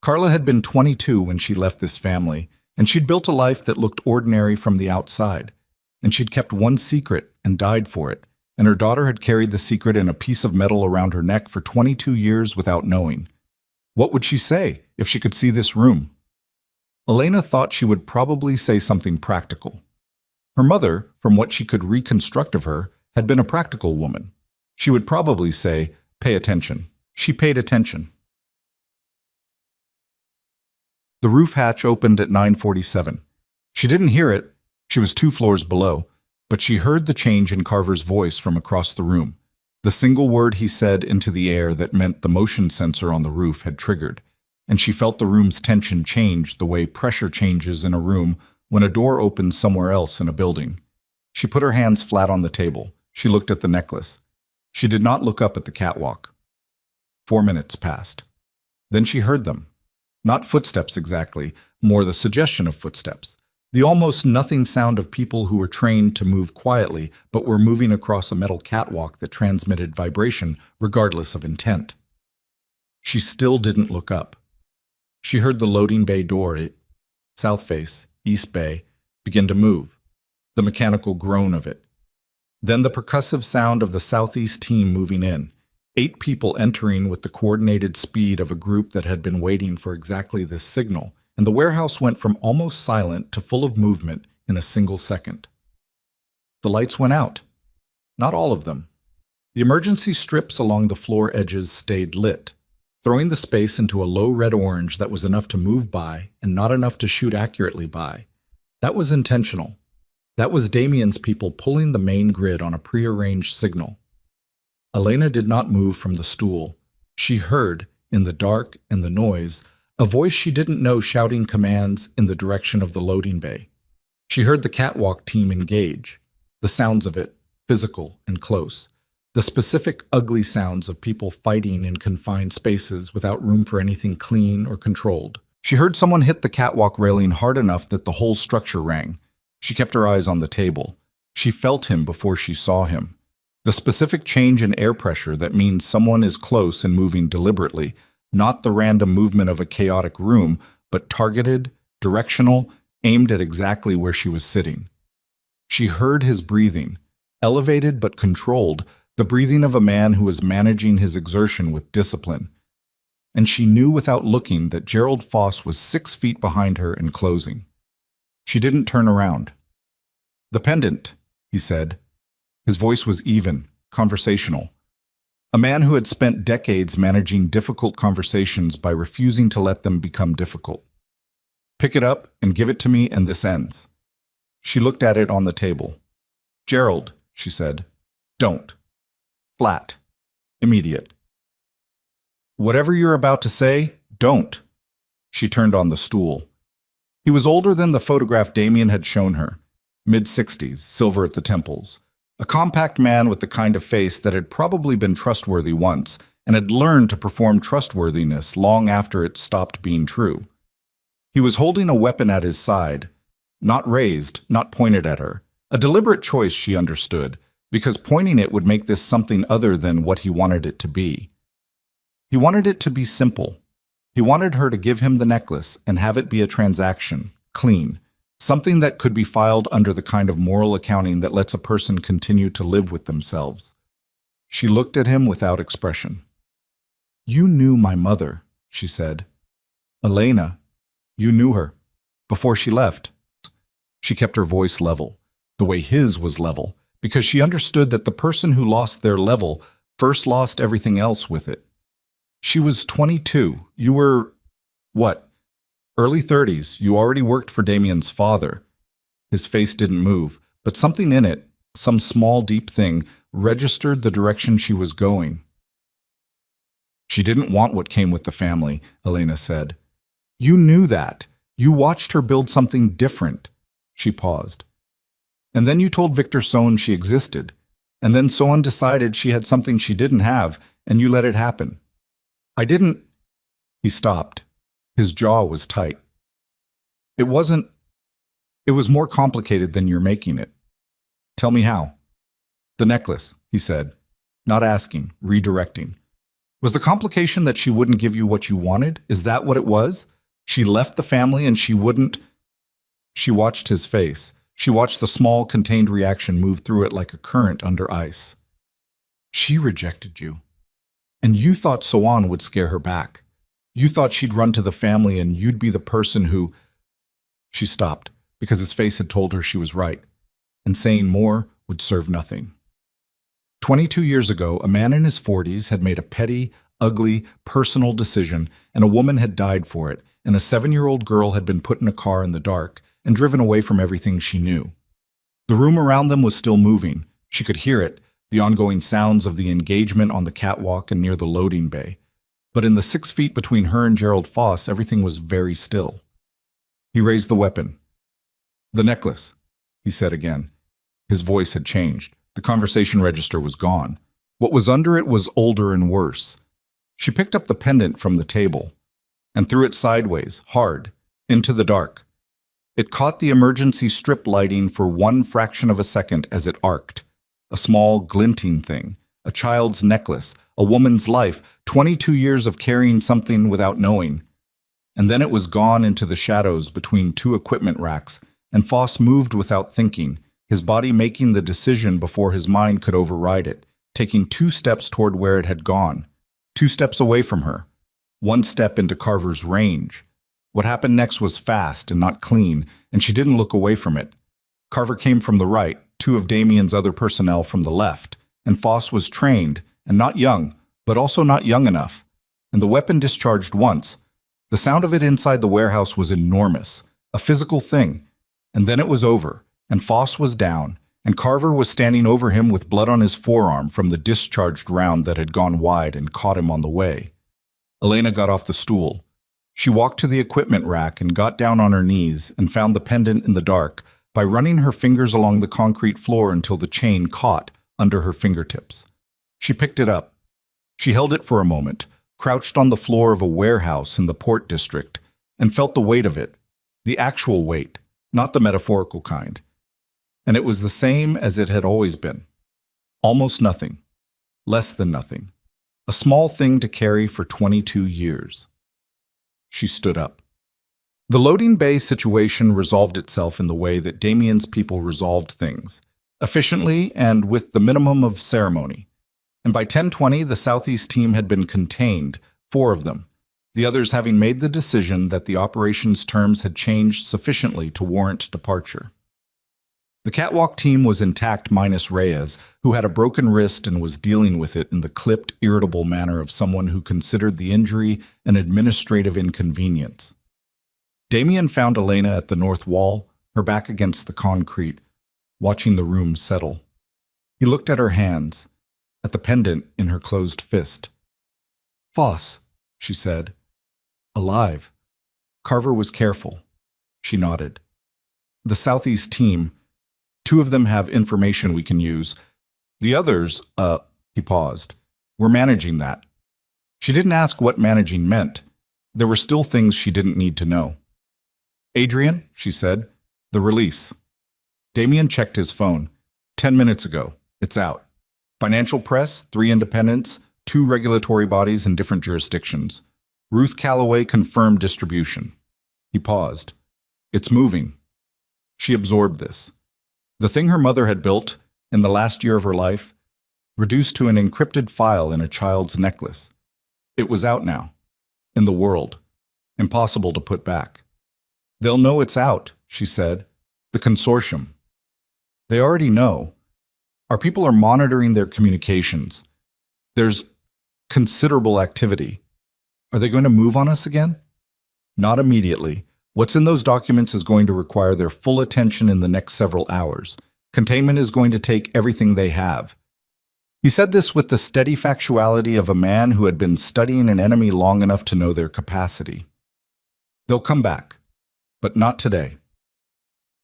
Carla had been 22 when she left this family, and she'd built a life that looked ordinary from the outside. And she'd kept one secret and died for it, and her daughter had carried the secret in a piece of metal around her neck for 22 years without knowing. What would she say if she could see this room? Elena thought she would probably say something practical. Her mother, from what she could reconstruct of her, had been a practical woman. She would probably say, pay attention. She paid attention. The roof hatch opened at 9:47. She didn't hear it. She was 2 floors below, but she heard the change in Carver's voice from across the room. The single word he said into the air that meant the motion sensor on the roof had triggered, and she felt the room's tension change the way pressure changes in a room when a door opens somewhere else in a building. She put her hands flat on the table. She looked at the necklace. She did not look up at the catwalk. 4 minutes passed. Then she heard them. Not footsteps exactly, more the suggestion of footsteps. The almost nothing sound of people who were trained to move quietly, but were moving across a metal catwalk that transmitted vibration regardless of intent. She still didn't look up. She heard the loading bay door, south face, east bay, begin to move, the mechanical groan of it. Then the percussive sound of the southeast team moving in, 8 people entering with the coordinated speed of a group that had been waiting for exactly this signal, and the warehouse went from almost silent to full of movement in a single second. The lights went out. Not all of them. The emergency strips along the floor edges stayed lit. throwing the space into a low red-orange that was enough to move by and not enough to shoot accurately by. That was intentional. That was Damien's people pulling the main grid on a prearranged signal. Elena did not move from the stool. She heard, in the dark and the noise, a voice she didn't know shouting commands in the direction of the loading bay. She heard the catwalk team engage, the sounds of it, physical and close, the specific ugly sounds of people fighting in confined spaces without room for anything clean or controlled. She heard someone hit the catwalk railing hard enough that the whole structure rang. She kept her eyes on the table. She felt him before she saw him. The specific change in air pressure that means someone is close and moving deliberately, not the random movement of a chaotic room, but targeted, directional, aimed at exactly where she was sitting. She heard his breathing, elevated but controlled, the breathing of a man who was managing his exertion with discipline. And she knew without looking that Gerald Foss was 6 feet behind her and closing. She didn't turn around. "The pendant," he said. His voice was even, conversational. A man who had spent decades managing difficult conversations by refusing to let them become difficult. "Pick it up and give it to me, and this ends." She looked at it on the table. "Gerald," she said, "don't. Flat. Immediate. Whatever you're about to say, don't." She turned on the stool. He was older than the photograph Damien had shown her, mid-60s, silver at the temples. A compact man with the kind of face that had probably been trustworthy once and had learned to perform trustworthiness long after it stopped being true. He was holding a weapon at his side, not raised, not pointed at her. A deliberate choice, she understood, because pointing it would make this something other than what he wanted it to be. He wanted it to be simple. He wanted her to give him the necklace and have it be a transaction, clean, something that could be filed under the kind of moral accounting that lets a person continue to live with themselves. She looked at him without expression. "You knew my mother," she said. "Elena, you knew her. Before she left." She kept her voice level, the way his was level, because she understood that the person who lost their level first lost everything else with it. "She was 22. You were, what, early 30s. You already worked for Damien's father." His face didn't move, but something in it, some small deep thing, registered the direction she was going. "She didn't want what came with the family," Elena said. "You knew that. You watched her build something different." She paused. "And then you told Victor Sohn she existed. And then Sohn decided she had something she didn't have, and you let it happen. I didn't—" He stopped. His jaw was tight. It was more complicated than you're making it." "Tell me how." "The necklace," he said, not asking, redirecting. "Was the complication that she wouldn't give you what you wanted? Is that what it was? She left the family and she wouldn't—" She watched his face. She watched the small, contained reaction move through it like a current under ice. "She rejected you. And you thought Sohn would scare her back. You thought she'd run to the family and you'd be the person who—" She stopped, because his face had told her she was right, and saying more would serve nothing. 22 years ago, a man in his 40s had made a petty, ugly, personal decision, and a woman had died for it, and a 7-year-old girl had been put in a car in the dark and driven away from everything she knew. The room around them was still moving. She could hear it, the ongoing sounds of the engagement on the catwalk and near the loading bay. But in the 6 feet between her and Gerald Foss, everything was very still. He raised the weapon. "The necklace," he said again. His voice had changed. The conversation register was gone. What was under it was older and worse. She picked up the pendant from the table and threw it sideways, hard, into the dark. It caught the emergency strip lighting for one fraction of a second as it arced. A small, glinting thing, a child's necklace, a woman's life, 22 years of carrying something without knowing. And then it was gone into the shadows between 2 equipment racks, and Foss moved without thinking, his body making the decision before his mind could override it, taking 2 steps toward where it had gone, 2 steps away from her, 1 step into Carver's range. What happened next was fast and not clean, and she didn't look away from it. Carver came from the right, 2 of Damien's other personnel from the left, and Foss was trained, and not young, but also not young enough. and the weapon discharged once. The sound of it inside the warehouse was enormous, a physical thing. And then it was over, and Foss was down, and Carver was standing over him with blood on his forearm from the discharged round that had gone wide and caught him on the way. Elena got off the stool. She walked to the equipment rack and got down on her knees and found the pendant in the dark by running her fingers along the concrete floor until the chain caught under her fingertips. She picked it up. She held it for a moment, crouched on the floor of a warehouse in the port district, and felt the weight of it, the actual weight, not the metaphorical kind. And it was the same as it had always been. Almost nothing. Less than nothing. A small thing to carry for 22 years. She stood up. The loading bay situation resolved itself in the way that Damien's people resolved things, efficiently and with the minimum of ceremony. And by 10:20, the Southeast team had been contained, 4 of them, the others having made the decision that the operation's terms had changed sufficiently to warrant departure. The catwalk team was intact minus Reyes, who had a broken wrist and was dealing with it in the clipped, irritable manner of someone who considered the injury an administrative inconvenience. Damien found Elena at the north wall, her back against the concrete, watching the room settle. He looked at her hands, at the pendant in her closed fist. "Foss," she said. "Alive." Carver was careful. She nodded. "The Southeast team, 2 of them have information we can use. The others, he paused. We're managing that." She didn't ask what managing meant. There were still things she didn't need to know. "Adrian," she said, "the release." Damien checked his phone. 10 minutes ago. It's out. Financial press, 3 independents, 2 regulatory bodies in different jurisdictions. Ruth Calloway confirmed distribution. He paused. "It's moving." She absorbed this. The thing her mother had built, in the last year of her life, reduced to an encrypted file in a child's necklace. It was out now. In the world. Impossible to put back. "They'll know it's out," she said. "The consortium. They already know. Our people are monitoring their communications. There's considerable activity. Are they going to move on us again?" "Not immediately. What's in those documents is going to require their full attention in the next several hours. Containment is going to take everything they have." He said this with the steady factuality of a man who had been studying an enemy long enough to know their capacity. "They'll come back, but not today."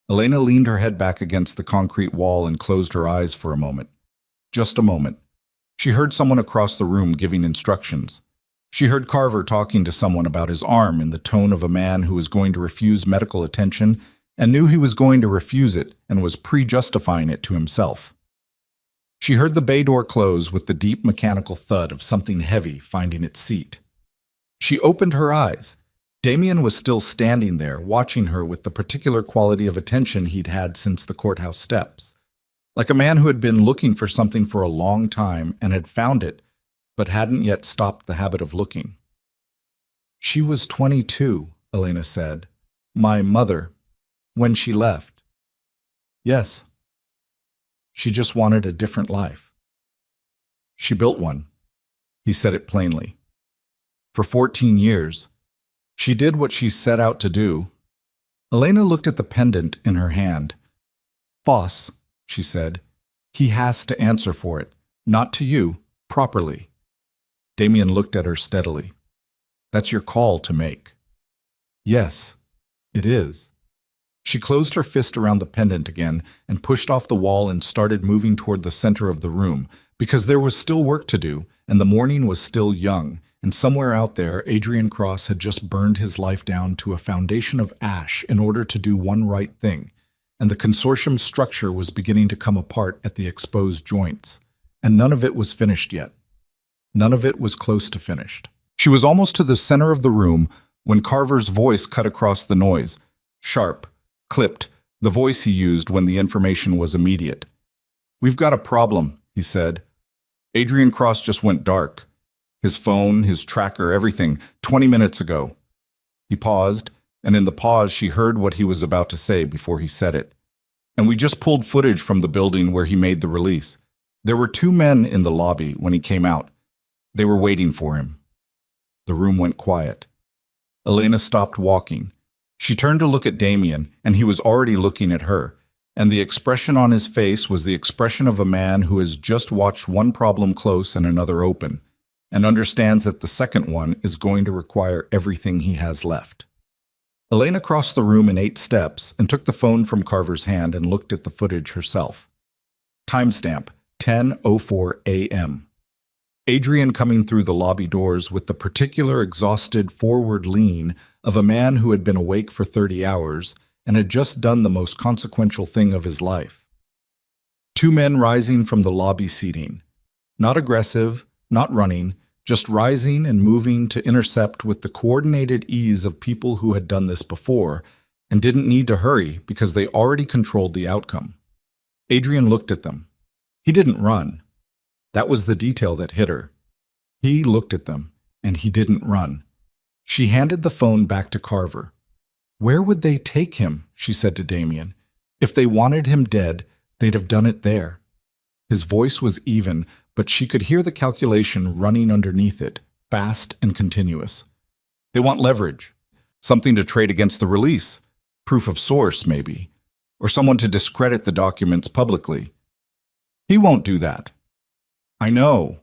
Elena leaned her head back against the concrete wall and closed her eyes for a moment. Just a moment. She heard someone across the room giving instructions. She heard Carver talking to someone about his arm in the tone of a man who was going to refuse medical attention and knew he was going to refuse it and was pre-justifying it to himself. She heard the bay door close with the deep mechanical thud of something heavy finding its seat. She opened her eyes. Damien was still standing there, watching her with the particular quality of attention he'd had since the courthouse steps. Like a man who had been looking for something for a long time and had found it, but hadn't yet stopped the habit of looking. "She was 22, Elena said. "My mother, when she left." "Yes. She just wanted a different life." "She built one." He said it plainly. "For 14 years. She did what she set out to do." Elena looked at the pendant in her hand. "Foss," she said, "he has to answer for it. Not to you, properly." Damien looked at her steadily. "That's your call to make." "Yes, it is." She closed her fist around the pendant again and pushed off the wall and started moving toward the center of the room, because there was still work to do, and the morning was still young, and somewhere out there, Adrian Cross had just burned his life down to a foundation of ash in order to do one right thing, and the consortium structure was beginning to come apart at the exposed joints, and none of it was finished yet. None of it was close to finished. She was almost to the center of the room when Carver's voice cut across the noise, sharp, clipped, the voice he used when the information was immediate. "We've got a problem," he said. "Adrian Cross just went dark. His phone, his tracker, everything, 20 minutes ago." He paused, and in the pause she heard what he was about to say before he said it. "And we just pulled footage from the building where he made the release. There were 2 men in the lobby when he came out. They were waiting for him." The room went quiet. Elena stopped walking. She turned to look at Damien, and he was already looking at her, and the expression on his face was the expression of a man who has just watched one problem close and another open, and understands that the second one is going to require everything he has left. Elena crossed the room in 8 steps and took the phone from Carver's hand and looked at the footage herself. Timestamp, 10:04 a.m. Adrian coming through the lobby doors with the particular exhausted forward lean of a man who had been awake for 30 hours and had just done the most consequential thing of his life. 2 men rising from the lobby seating. Not aggressive, not running, just rising and moving to intercept with the coordinated ease of people who had done this before and didn't need to hurry because they already controlled the outcome. Adrian looked at them. He didn't run. That was the detail that hit her. He looked at them, and he didn't run. She handed the phone back to Carver. Where would they take him, she said to Damien. If they wanted him dead, they'd have done it there. His voice was even, but she could hear the calculation running underneath it, fast and continuous. They want leverage, something to trade against the release, proof of source maybe, or someone to discredit the documents publicly. He won't do that. I know.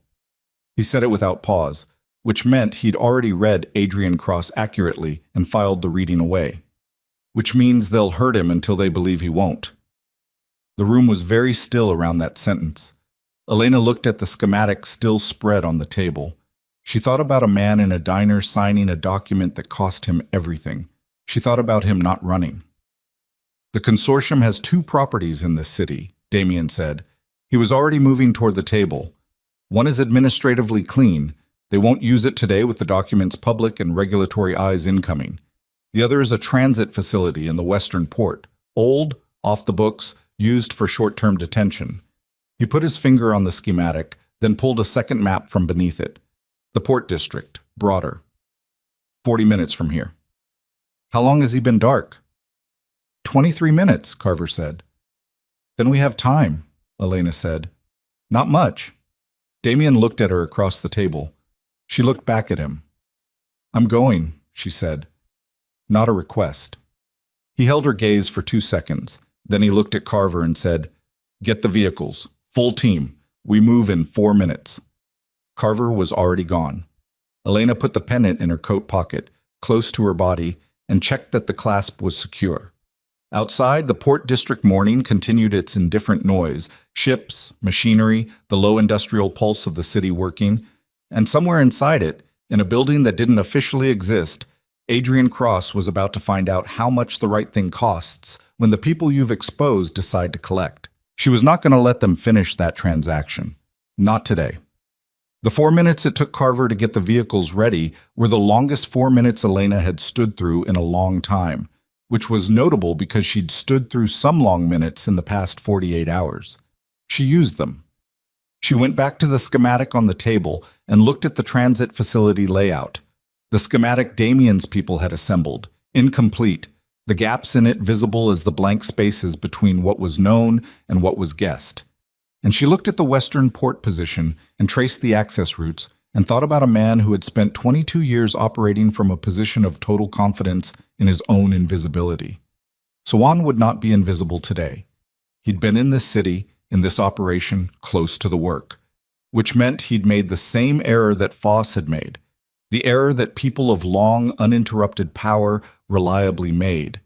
He said it without pause, which meant he'd already read Adrian Cross accurately and filed the reading away, which means they'll hurt him until they believe he won't. The room was very still around that sentence. Elena looked at the schematic still spread on the table. She thought about a man in a diner signing a document that cost him everything. She thought about him not running. The consortium has 2 properties in this city, Damien said. He was already moving toward the table. One is administratively clean. They won't use it today with the documents public and regulatory eyes incoming. The other is a transit facility in the Western Port, old, off the books, used for short-term detention. He put his finger on the schematic, then pulled a second map from beneath it. The Port District, broader. 40 minutes from here. How long has he been dark? 23 minutes, Carver said. Then we have time, Elena said. Not much. Damien looked at her across the table. She looked back at him. I'm going, she said. Not a request. He held her gaze for 2 seconds. Then he looked at Carver and said, Get the vehicles. Full team. We move in 4 minutes. Carver was already gone. Elena put the pennant in her coat pocket, close to her body, and checked that the clasp was secure. Outside, the Port District morning continued its indifferent noise, ships, machinery, the low industrial pulse of the city working, and somewhere inside it, in a building that didn't officially exist, Adrian Cross was about to find out how much the right thing costs when the people you've exposed decide to collect. She was not going to let them finish that transaction. Not today. The 4 minutes it took Carver to get the vehicles ready were the longest 4 minutes Elena had stood through in a long time, which was notable because she'd stood through some long minutes in the past 48 hours. She used them. She went back to the schematic on the table and looked at the transit facility layout. The schematic Damien's people had assembled, incomplete, the gaps in it visible as the blank spaces between what was known and what was guessed. And she looked at the Western Port position and traced the access routes and thought about a man who had spent 22 years operating from a position of total confidence in his own invisibility. Swan would not be invisible today. He'd been in this city, in this operation, close to the work, which meant he'd made the same error that Foss had made, the error that people of long, uninterrupted power reliably made.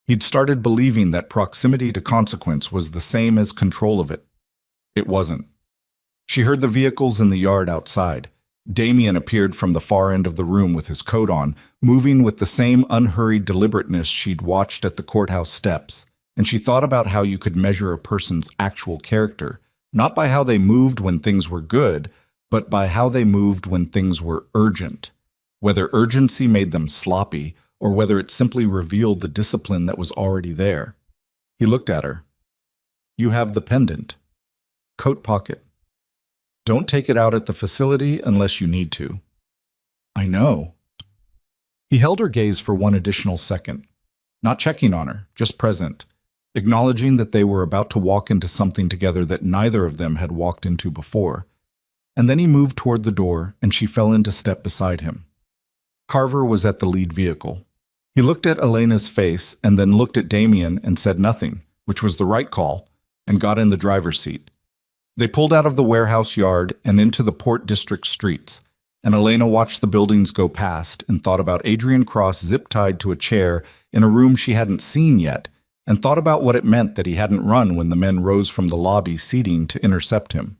He'd started believing that proximity to consequence was the same as control of it. It wasn't. She heard the vehicles in the yard outside. Damien appeared from the far end of the room with his coat on, moving with the same unhurried deliberateness she'd watched at the courthouse steps. And she thought about how you could measure a person's actual character, not by how they moved when things were good, but by how they moved when things were urgent. Whether urgency made them sloppy, or whether it simply revealed the discipline that was already there. He looked at her. You have the pendant. Coat pocket. Don't take it out at the facility unless you need to. I know. He held her gaze for one additional second, not checking on her, just present, acknowledging that they were about to walk into something together that neither of them had walked into before. And then he moved toward the door, and she fell into step beside him. Carver was at the lead vehicle. He looked at Elena's face and then looked at Damien and said nothing, which was the right call, and got in the driver's seat. They pulled out of the warehouse yard and into the Port District streets, and Elena watched the buildings go past and thought about Adrian Cross zip-tied to a chair in a room she hadn't seen yet, and thought about what it meant that he hadn't run when the men rose from the lobby seating to intercept him.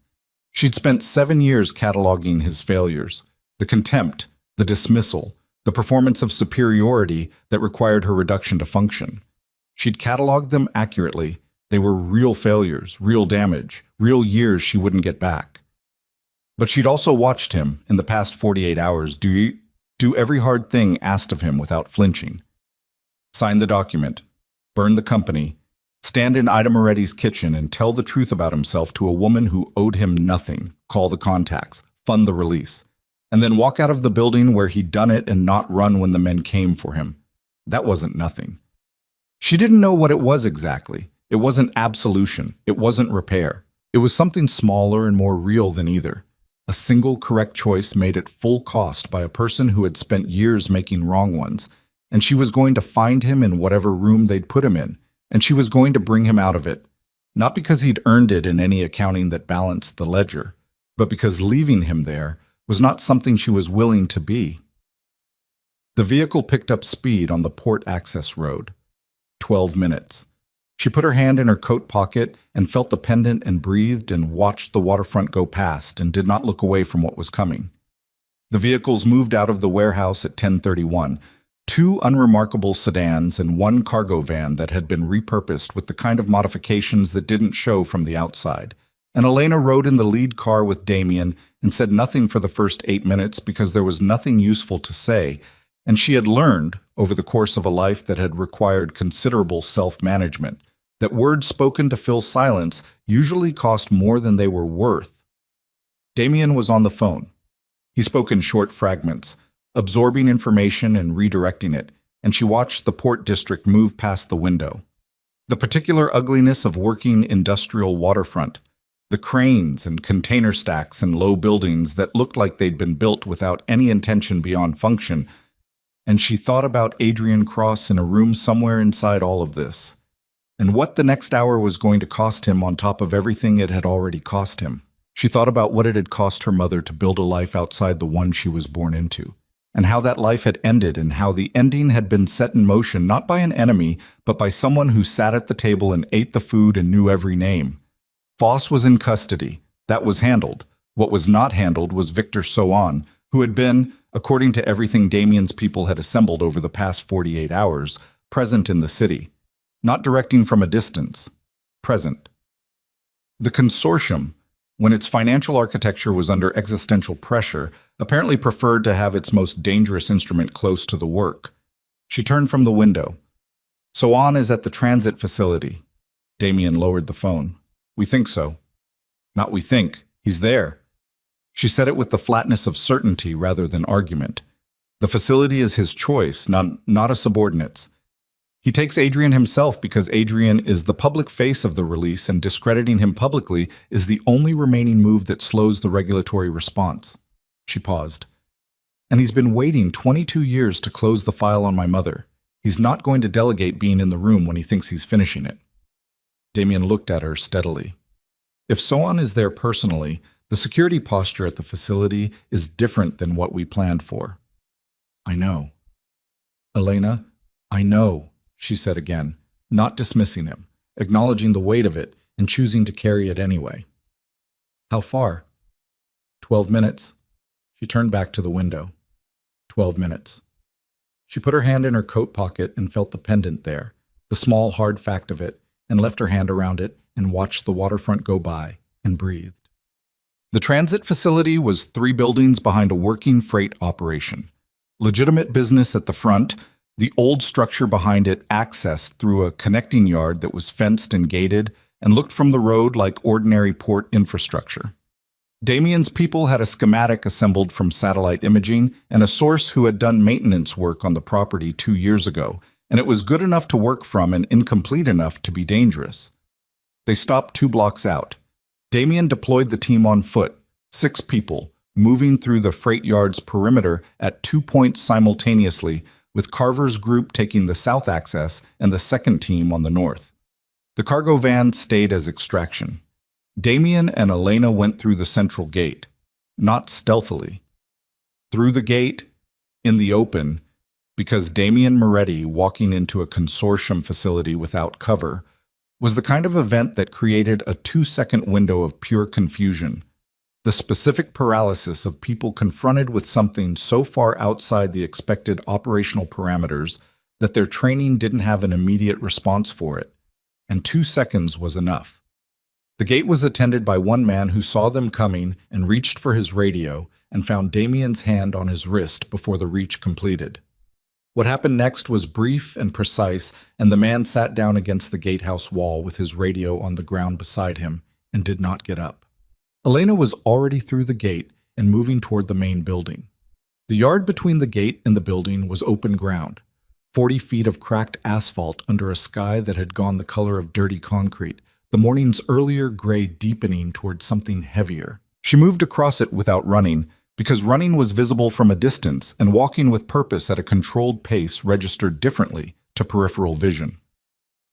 She'd spent 7 years cataloging his failures, the contempt, the dismissal, the performance of superiority that required her reduction to function. She'd cataloged them accurately. They were real failures, real damage, real years she wouldn't get back. But she'd also watched him, in the past 48 hours, do every hard thing asked of him without flinching. Sign the document, burn the company, stand in Ida Moretti's kitchen and tell the truth about himself to a woman who owed him nothing, call the contacts, fund the release, and then walk out of the building where he'd done it and not run when the men came for him. That wasn't nothing. She didn't know what it was exactly. It wasn't absolution. It wasn't repair. It was something smaller and more real than either. A single correct choice made at full cost by a person who had spent years making wrong ones, and she was going to find him in whatever room they'd put him in, and she was going to bring him out of it, not because he'd earned it in any accounting that balanced the ledger, but because leaving him there was not something she was willing to be. The vehicle picked up speed on the port access road. 12 minutes. She put her hand in her coat pocket and felt the pendant and breathed and watched the waterfront go past and did not look away from what was coming. The vehicles moved out of the warehouse at 10:31, 2 unremarkable sedans and 1 cargo van that had been repurposed with the kind of modifications that didn't show from the outside. And Elena rode in the lead car with Damien and said nothing for the first 8 minutes because there was nothing useful to say, and she had learned, over the course of a life that had required considerable self-management, that words spoken to fill silence usually cost more than they were worth. Damien was on the phone. He spoke in short fragments, absorbing information and redirecting it, and she watched the Port District move past the window. The particular ugliness of working industrial waterfront, the cranes and container stacks and low buildings that looked like they'd been built without any intention beyond function, and she thought about Adrian Cross in a room somewhere inside all of this, and what the next hour was going to cost him on top of everything it had already cost him. She thought about what it had cost her mother to build a life outside the one she was born into, and how that life had ended and how the ending had been set in motion not by an enemy, but by someone who sat at the table and ate the food and knew every name. Foss was in custody. That was handled. What was not handled was Victor Sohan, who had been, according to everything Damien's people had assembled over the past 48 hours, present in the city. Not directing from a distance. Present. The consortium, when its financial architecture was under existential pressure, apparently preferred to have its most dangerous instrument close to the work. She turned from the window. Sohan is at the transit facility. Damien lowered the phone. We think so. Not we think. He's there. She said it with the flatness of certainty rather than argument. The facility is his choice, not a subordinate's. He takes Adrian himself because Adrian is the public face of the release, and discrediting him publicly is the only remaining move that slows the regulatory response. She paused. And he's been waiting 22 years to close the file on my mother. He's not going to delegate being in the room when he thinks he's finishing it. Damien looked at her steadily. If Sohan is there personally, the security posture at the facility is different than what we planned for. I know. Elena, I know, she said again, not dismissing him, acknowledging the weight of it and choosing to carry it anyway. How far? 12 minutes. She turned back to the window. 12 minutes. She put her hand in her coat pocket and felt the pendant there, the small hard fact of it, and left her hand around it and watched the waterfront go by and breathed. The transit facility was 3 buildings behind a working freight operation. Legitimate business at the front, the old structure behind it accessed through a connecting yard that was fenced and gated and looked from the road like ordinary port infrastructure. Damien's people had a schematic assembled from satellite imaging and a source who had done maintenance work on the property 2 years ago, and it was good enough to work from and incomplete enough to be dangerous. They stopped 2 blocks out. Damien deployed the team on foot, 6 people, moving through the freight yard's perimeter at 2 points simultaneously, with Carver's group taking the south access and the second team on the north. The cargo van stayed as extraction. Damien and Elena went through the central gate, not stealthily. Through the gate, in the open, because Damien Moretti walking into a consortium facility without cover was the kind of event that created a 2-second window of pure confusion, the specific paralysis of people confronted with something so far outside the expected operational parameters that their training didn't have an immediate response for it, and 2 seconds was enough. The gate was attended by one man who saw them coming and reached for his radio and found Damien's hand on his wrist before the reach completed. What happened next was brief and precise, and the man sat down against the gatehouse wall with his radio on the ground beside him and did not get up. Elena was already through the gate and moving toward the main building. The yard between the gate and the building was open ground, 40 feet of cracked asphalt under a sky that had gone the color of dirty concrete, the morning's earlier gray deepening toward something heavier. She moved across it without running, because running was visible from a distance and walking with purpose at a controlled pace registered differently to peripheral vision.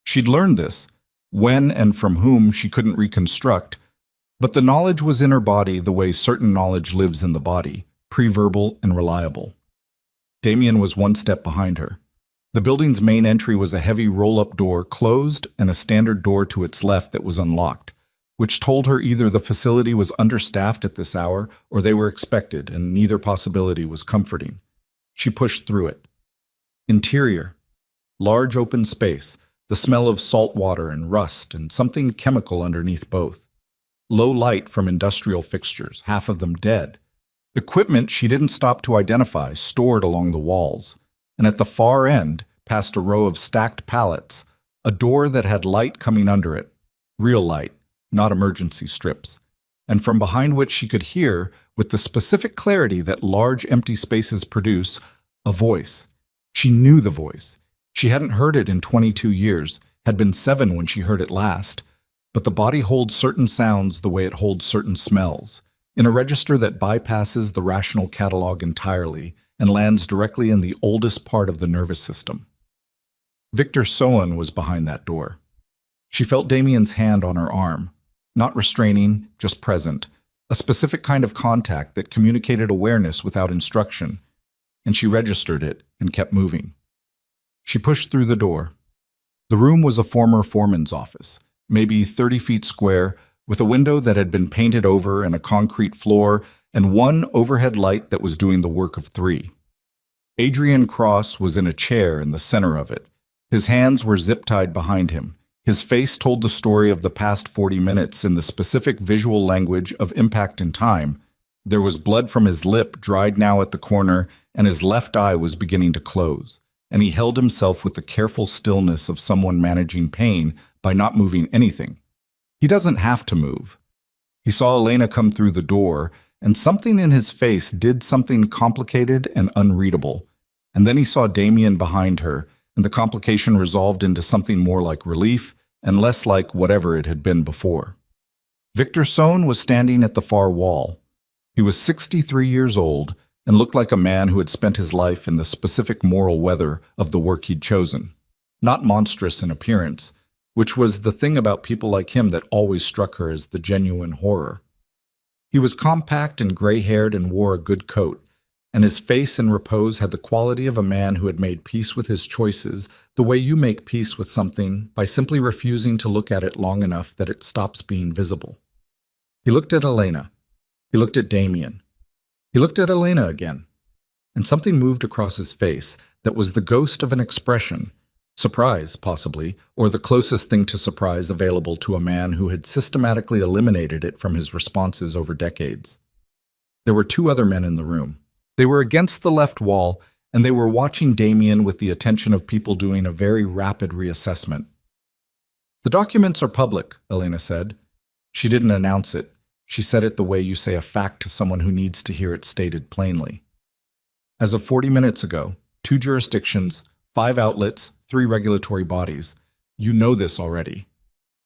She'd learned this, when and from whom she couldn't reconstruct, but the knowledge was in her body the way certain knowledge lives in the body, pre-verbal and reliable. Damien was one step behind her. The building's main entry was a heavy roll-up door closed and a standard door to its left that was unlocked, which told her either the facility was understaffed at this hour or they were expected, and neither possibility was comforting. She pushed through it. Interior. Large open space, the smell of salt water and rust and something chemical underneath both. Low light from industrial fixtures, half of them dead. Equipment she didn't stop to identify, stored along the walls. And at the far end, past a row of stacked pallets, a door that had light coming under it. Real light. Not emergency strips, and from behind which she could hear, with the specific clarity that large empty spaces produce, a voice. She knew the voice. She hadn't heard it in 22 years, had been 7 when she heard it last, but the body holds certain sounds the way it holds certain smells, in a register that bypasses the rational catalog entirely and lands directly in the oldest part of the nervous system. Victor Sohn was behind that door. She felt Damien's hand on her arm. Not restraining, just present, a specific kind of contact that communicated awareness without instruction, and she registered it and kept moving. She pushed through the door. The room was a former foreman's office, maybe 30 feet square, with a window that had been painted over and a concrete floor, and one overhead light that was doing the work of 3. Adrian Cross was in a chair in the center of it. His hands were zip-tied behind him. His face told the story of the past 40 minutes in the specific visual language of impact and time. There was blood from his lip, dried now at the corner, and his left eye was beginning to close, and he held himself with the careful stillness of someone managing pain by not moving anything. He doesn't have to move. He saw Elena come through the door, and something in his face did something complicated and unreadable. And then he saw Damien behind her, and the complication resolved into something more like relief and less like whatever it had been before. Victor Sohn was standing at the far wall. He was 63 years old and looked like a man who had spent his life in the specific moral weather of the work he'd chosen. Not monstrous in appearance, which was the thing about people like him that always struck her as the genuine horror. He was compact and gray-haired and wore a good coat, and his face in repose had the quality of a man who had made peace with his choices, the way you make peace with something by simply refusing to look at it long enough that it stops being visible. He looked at Elena. He looked at Damien. He looked at Elena again, and something moved across his face that was the ghost of an expression, surprise, possibly, or the closest thing to surprise available to a man who had systematically eliminated it from his responses over decades. There were 2 other men in the room. They were against the left wall, and they were watching Damien with the attention of people doing a very rapid reassessment. "The documents are public," Elena said. She didn't announce it. She said it the way you say a fact to someone who needs to hear it stated plainly. As of 40 minutes ago, 2 jurisdictions, 5 outlets, 3 regulatory bodies. You know this already.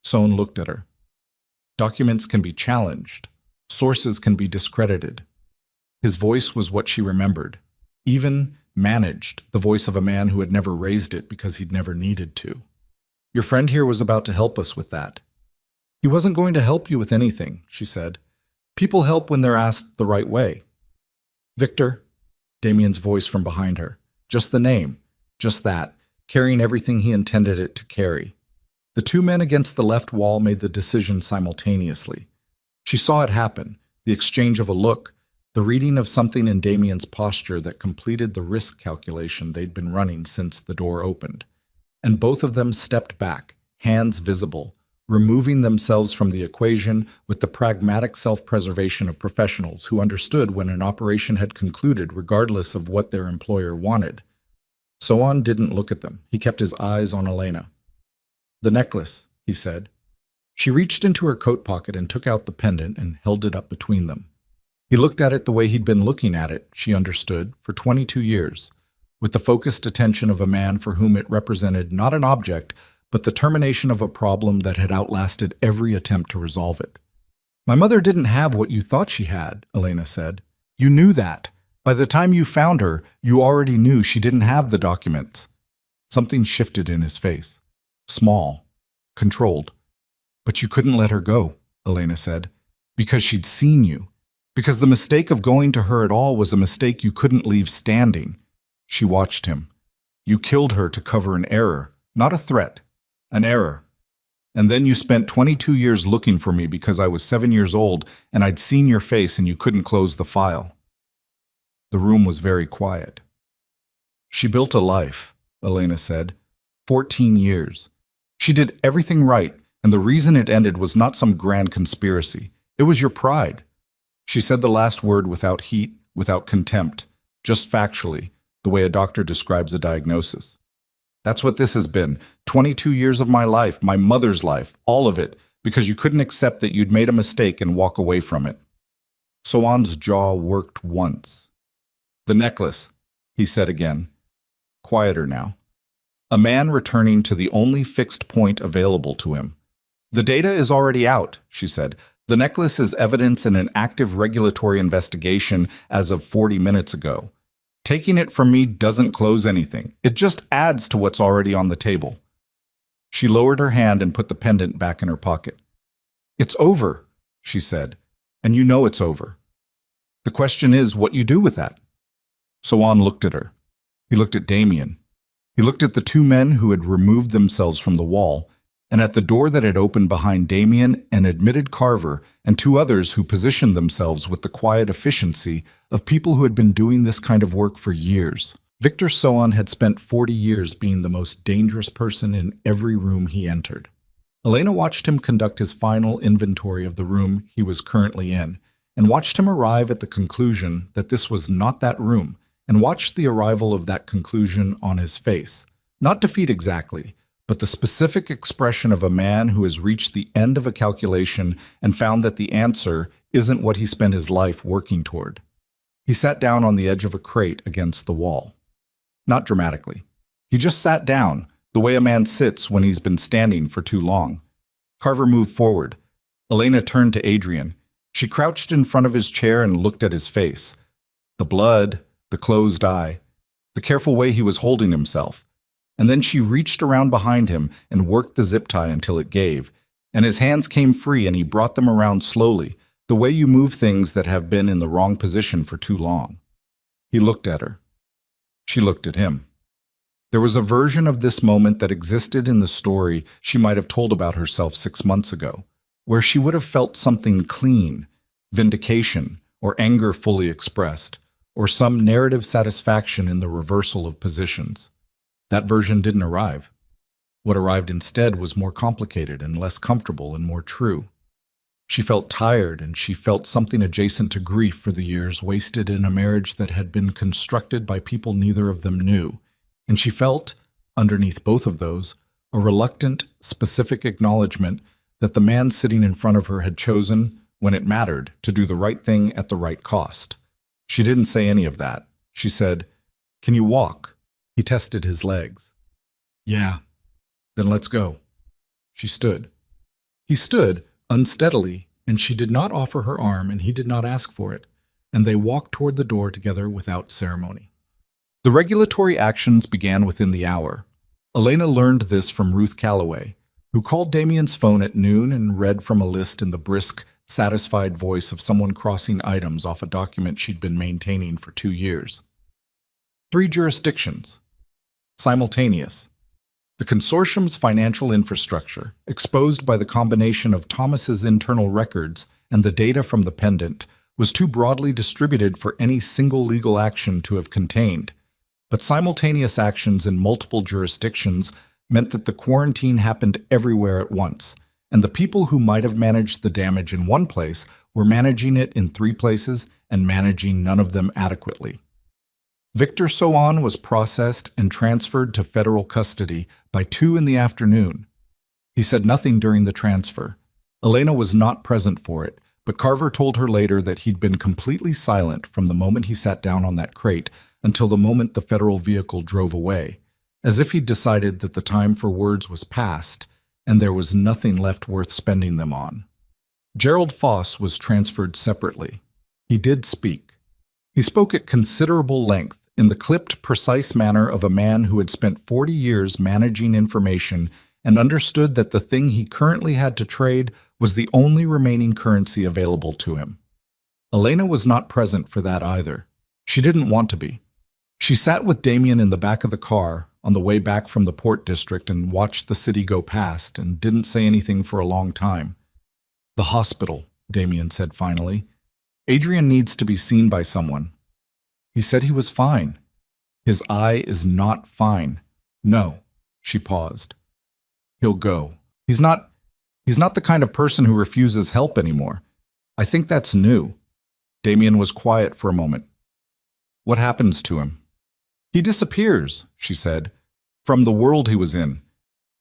Sohn looked at her. Documents can be challenged. Sources can be discredited. His voice was what she remembered, even managed, the voice of a man who had never raised it because he'd never needed to. Your friend here was about to help us with that. He wasn't going to help you with anything, she said. People help when they're asked the right way. Victor, Damien's voice from behind her. Just the name, just that, carrying everything he intended it to carry. The two men against the left wall made the decision simultaneously. She saw it happen, the exchange of a look, the reading of something in Damien's posture that completed the risk calculation they'd been running since the door opened. And both of them stepped back, hands visible, removing themselves from the equation with the pragmatic self-preservation of professionals who understood when an operation had concluded regardless of what their employer wanted. Soan didn't look at them. He kept his eyes on Elena. The necklace, he said. She reached into her coat pocket and took out the pendant and held it up between them. He looked at it the way he'd been looking at it, she understood, for 22 years, with the focused attention of a man for whom it represented not an object, but the termination of a problem that had outlasted every attempt to resolve it. My mother didn't have what you thought she had, Elena said. You knew that. By the time you found her, you already knew she didn't have the documents. Something shifted in his face. Small. Controlled. But you couldn't let her go, Elena said, because she'd seen you. Because the mistake of going to her at all was a mistake you couldn't leave standing. She watched him. You killed her to cover an error, not a threat. An error. And then you spent 22 years looking for me because I was 7 years old and I'd seen your face and you couldn't close the file. The room was very quiet. She built a life, Elena said. 14 years. She did everything right, and the reason it ended was not some grand conspiracy. It was your pride. She said the last word without heat, without contempt, just factually, the way a doctor describes a diagnosis. That's what this has been. 22 years of my life, my mother's life, all of it, because you couldn't accept that you'd made a mistake and walk away from it. Soan's jaw worked once. The necklace, he said again. Quieter now. A man returning to the only fixed point available to him. The data is already out, she said. The necklace is evidence in an active regulatory investigation as of 40 minutes ago. Taking it from me doesn't close anything. It just adds to what's already on the table. She lowered her hand and put the pendant back in her pocket. It's over, she said, and you know it's over. The question is what you do with that. Soan looked at her. He looked at Damien. He looked at the two men who had removed themselves from the wall, and at the door that had opened behind Damien and admitted Carver and two others who positioned themselves with the quiet efficiency of people who had been doing this kind of work for years. Victor Soan had spent 40 years being the most dangerous person in every room he entered. Elena watched him conduct his final inventory of the room he was currently in, and watched him arrive at the conclusion that this was not that room, and watched the arrival of that conclusion on his face. Not defeat exactly, but the specific expression of a man who has reached the end of a calculation and found that the answer isn't what he spent his life working toward. He sat down on the edge of a crate against the wall. Not dramatically. He just sat down, the way a man sits when he's been standing for too long. Carver moved forward. Elena turned to Adrian. She crouched in front of his chair and looked at his face. The blood, the closed eye, the careful way he was holding himself. And then she reached around behind him and worked the zip tie until it gave, and his hands came free and he brought them around slowly, the way you move things that have been in the wrong position for too long. He looked at her. She looked at him. There was a version of this moment that existed in the story she might have told about herself 6 months ago, where she would have felt something clean, vindication, or anger fully expressed, or some narrative satisfaction in the reversal of positions. That version didn't arrive. What arrived instead was more complicated and less comfortable and more true. She felt tired, and she felt something adjacent to grief for the years wasted in a marriage that had been constructed by people neither of them knew. And she felt, underneath both of those, a reluctant, specific acknowledgement that the man sitting in front of her had chosen, when it mattered, to do the right thing at the right cost. She didn't say any of that. She said, "Can you walk?" He tested his legs. "Yeah." "Then let's go." She stood. He stood, unsteadily, and she did not offer her arm, and he did not ask for it. and they walked toward the door together without ceremony. The regulatory actions began within the hour. Elena learned this from Ruth Calloway, who called Damien's phone at noon and read from a list in the brisk, satisfied voice of someone crossing items off a document she'd been maintaining for 2 years. 3 jurisdictions. Simultaneous. The consortium's financial infrastructure, exposed by the combination of Thomas's internal records and the data from the pendant, was too broadly distributed for any single legal action to have contained. But simultaneous actions in multiple jurisdictions meant that the quarantine happened everywhere at once, and the people who might have managed the damage in one place were managing it in 3 places and managing none of them adequately. Victor Sohan was processed and transferred to federal custody by 2 in the afternoon. He said nothing during the transfer. Elena was not present for it, but Carver told her later that he'd been completely silent from the moment he sat down on that crate until the moment the federal vehicle drove away, as if he'd decided that the time for words was past and there was nothing left worth spending them on. Gerald Foss was transferred separately. He did speak. He spoke at considerable length, in the clipped, precise manner of a man who had spent 40 years managing information and understood that the thing he currently had to trade was the only remaining currency available to him. Elena was not present for that either. She didn't want to be. She sat with Damien in the back of the car on the way back from the Port District and watched the city go past and didn't say anything for a long time. "The hospital," Damien said finally. "Adrian needs to be seen by someone." He said he was fine. "His eye is not fine." "No." She paused. "He'll go. He's not the kind of person who refuses help anymore. I think that's new." Damien was quiet for a moment. "What happens to him?" "He disappears," she said, "from the world he was in.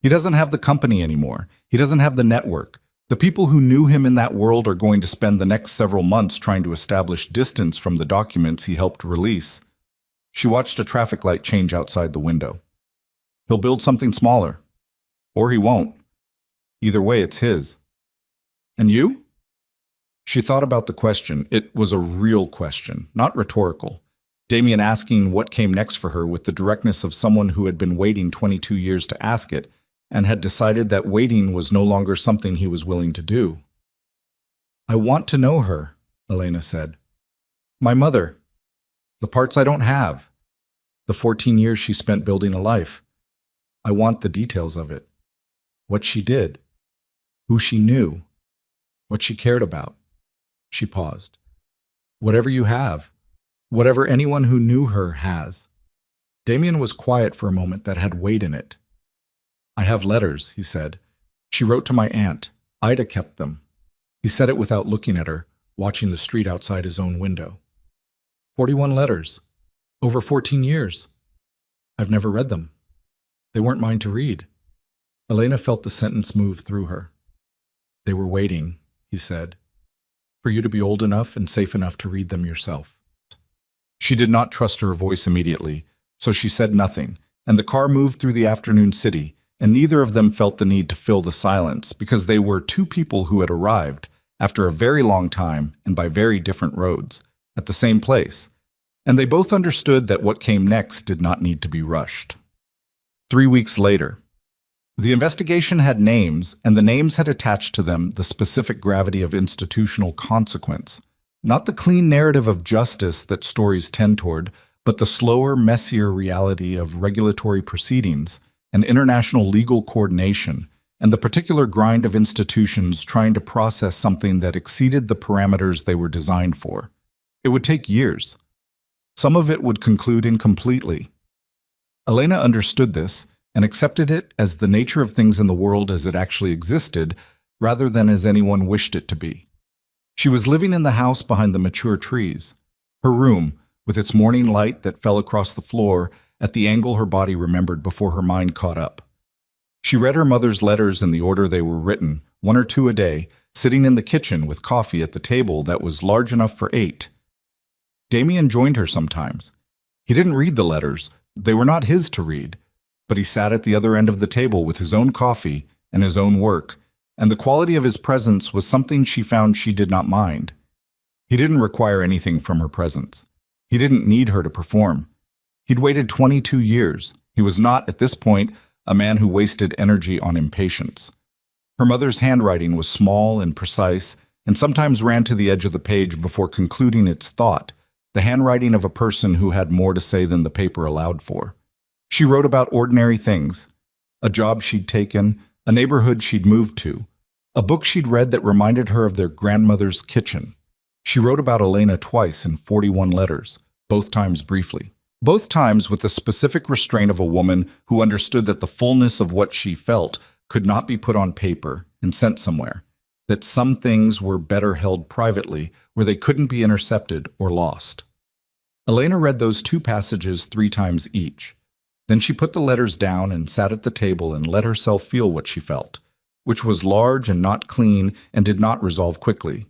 He doesn't have the company anymore. He doesn't have the network. The people who knew him in that world are going to spend the next several months trying to establish distance from the documents he helped release." She watched a traffic light change outside the window. "He'll build something smaller. Or he won't. Either way, it's his." "And you?" She thought about the question. It was a real question, not rhetorical. Damien asking what came next for her with the directness of someone who had been waiting 22 years to ask it, and had decided that waiting was no longer something he was willing to do. "I want to know her," Elena said. "My mother. The parts I don't have. The 14 years she spent building a life. I want the details of it. What she did. Who she knew. What she cared about." She paused. "Whatever you have. Whatever anyone who knew her has." Damien was quiet for a moment that had weight in it. "I have letters," he said. "She wrote to my aunt. Ida kept them." He said it without looking at her, watching the street outside his own window. 41 letters. Over 14 years. I've never read them. They weren't mine to read." Elena felt the sentence move through her. "They were waiting," he said, "for you to be old enough and safe enough to read them yourself." She did not trust her voice immediately, so she said nothing, and the car moved through the afternoon city, and neither of them felt the need to fill the silence because they were 2 people who had arrived, after a very long time and by very different roads, at the same place, and they both understood that what came next did not need to be rushed. 3 weeks later. The investigation had names, and the names had attached to them the specific gravity of institutional consequence. Not the clean narrative of justice that stories tend toward, but the slower, messier reality of regulatory proceedings and international legal coordination, and the particular grind of institutions trying to process something that exceeded the parameters they were designed for. It would take years. Some of it would conclude incompletely. Elena understood this and accepted it as the nature of things in the world as it actually existed, rather than as anyone wished it to be. She was living in the house behind the mature trees. Her room, with its morning light that fell across the floor at the angle her body remembered before her mind caught up. She read her mother's letters in the order they were written, 1 or 2 a day, sitting in the kitchen with coffee at the table that was large enough for 8. Damien joined her sometimes. He didn't read the letters. They were not his to read, but he sat at the other end of the table with his own coffee and his own work, and the quality of his presence was something she found she did not mind. He didn't require anything from her presence. He didn't need her to perform. He'd waited 22 years. He was not, at this point, a man who wasted energy on impatience. Her mother's handwriting was small and precise, and sometimes ran to the edge of the page before concluding its thought, the handwriting of a person who had more to say than the paper allowed for. She wrote about ordinary things: a job she'd taken, a neighborhood she'd moved to, a book she'd read that reminded her of their grandmother's kitchen. She wrote about Elena twice in 41 letters, both times briefly. Both times with the specific restraint of a woman who understood that the fullness of what she felt could not be put on paper and sent somewhere, that some things were better held privately where they couldn't be intercepted or lost. Elena read those 2 passages 3 times each. Then she put the letters down and sat at the table and let herself feel what she felt, which was large and not clean and did not resolve quickly.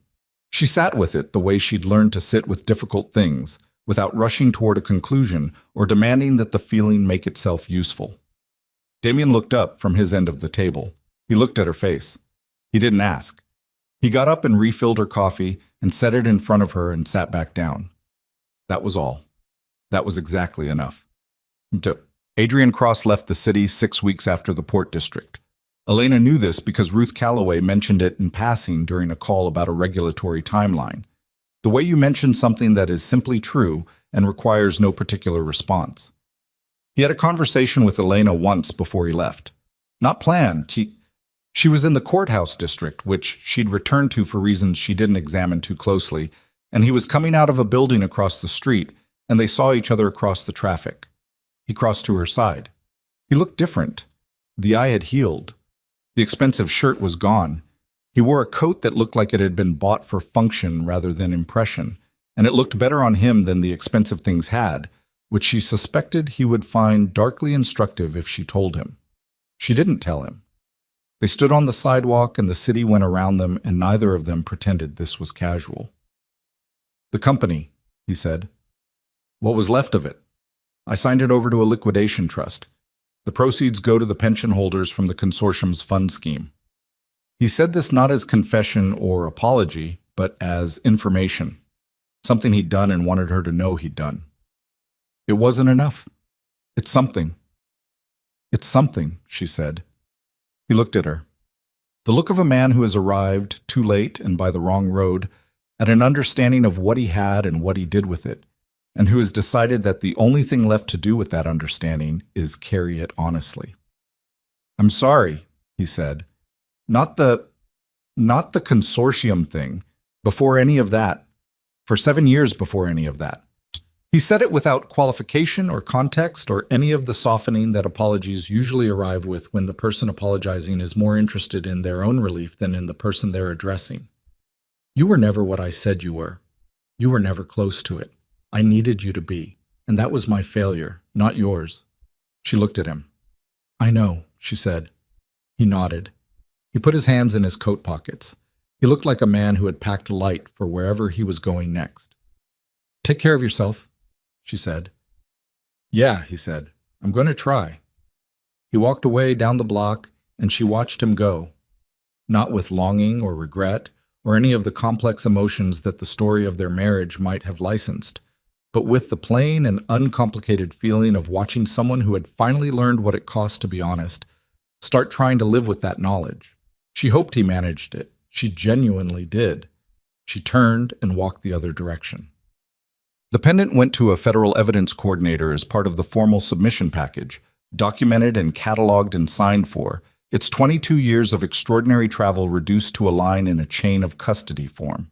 She sat with it the way she'd learned to sit with difficult things, without rushing toward a conclusion or demanding that the feeling make itself useful. Damien looked up from his end of the table. He looked at her face. He didn't ask. He got up and refilled her coffee and set it in front of her and sat back down. That was all. That was exactly enough. Adrian Cross left the city 6 weeks after the Port District. Elena knew this because Ruth Calloway mentioned it in passing during a call about a regulatory timeline. The way you mention something that is simply true and requires no particular response. He had a conversation with Elena once before he left. Not planned. She was in the courthouse district, which she'd returned to for reasons she didn't examine too closely, and he was coming out of a building across the street, and they saw each other across the traffic. He crossed to her side. He looked different. The eye had healed. The expensive shirt was gone. He wore a coat that looked like it had been bought for function rather than impression, and it looked better on him than the expensive things had, which she suspected he would find darkly instructive if she told him. She didn't tell him. They stood on the sidewalk and the city went around them, and neither of them pretended this was casual. "The company," he said. "What was left of it? I signed it over to a liquidation trust. The proceeds go to the pension holders from the consortium's fund scheme." He said this not as confession or apology, but as information, something he'd done and wanted her to know he'd done. It wasn't enough. It's something. It's something, she said. He looked at her. The look of a man who has arrived, too late and by the wrong road, at an understanding of what he had and what he did with it, and who has decided that the only thing left to do with that understanding is carry it honestly. "I'm sorry," he said. Not the consortium thing, before any of that, for 7 years before any of that. He said it without qualification or context or any of the softening that apologies usually arrive with when the person apologizing is more interested in their own relief than in the person they're addressing. "You were never what I said you were. You were never close to it. I needed you to be, and that was my failure, not yours." She looked at him. "I know," she said. He nodded. He put his hands in his coat pockets. He looked like a man who had packed light for wherever he was going next. "Take care of yourself," she said. "Yeah," he said. "I'm going to try." He walked away down the block, and she watched him go, not with longing or regret or any of the complex emotions that the story of their marriage might have licensed, but with the plain and uncomplicated feeling of watching someone who had finally learned what it cost to be honest start trying to live with that knowledge. She hoped he managed it. She genuinely did. She turned and walked the other direction. The pendant went to a federal evidence coordinator as part of the formal submission package, documented and cataloged and signed for, its 22 years of extraordinary travel reduced to a line in a chain of custody form.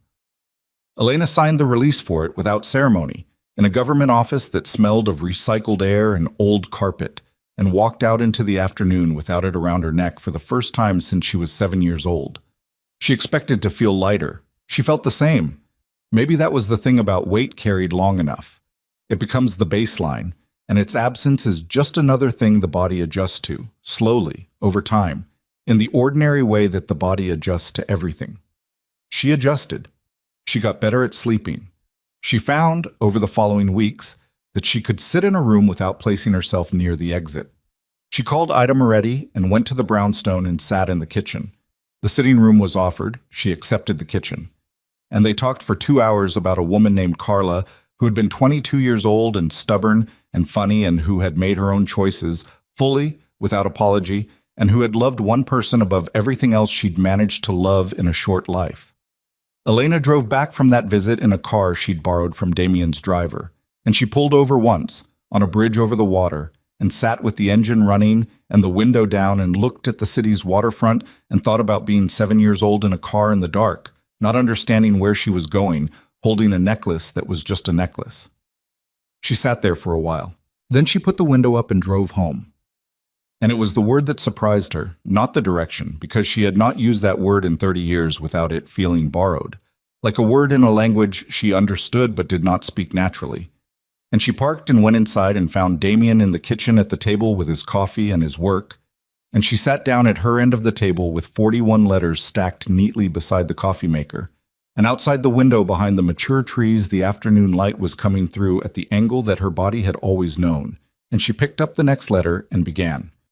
Elena signed the release for it without ceremony, in a government office that smelled of recycled air and old carpet, and walked out into the afternoon without it around her neck for the first time since she was 7 years old. She expected to feel lighter. She felt the same. Maybe that was the thing about weight carried long enough. It becomes the baseline, and its absence is just another thing the body adjusts to, slowly, over time, in the ordinary way that the body adjusts to everything. She adjusted. She got better at sleeping. She found, over the following weeks, that she could sit in a room without placing herself near the exit. She called Ida Moretti and went to the brownstone and sat in the kitchen. The sitting room was offered. She accepted the kitchen. and they talked for 2 hours about a woman named Carla who had been 22 years old and stubborn and funny and who had made her own choices fully, without apology, and who had loved one person above everything else she'd managed to love in a short life. Elena drove back from that visit in a car she'd borrowed from Damien's driver, and she pulled over once, on a bridge over the water, and sat with the engine running and the window down and looked at the city's waterfront and thought about being 7 years old in a car in the dark, not understanding where she was going, holding a necklace that was just a necklace. She sat there for a while. Then she put the window up and drove home. And it was the word that surprised her, not the direction, because she had not used that word in 30 years without it feeling borrowed, like a word in a language she understood but did not speak naturally. And she parked and went inside and found Damien in the kitchen at the table with his coffee and his work. And she sat down at her end of the table with 41 letters stacked neatly beside the coffee maker. And outside the window behind the mature trees, the afternoon light was coming through at the angle that her body had always known. And she picked up the next letter and began.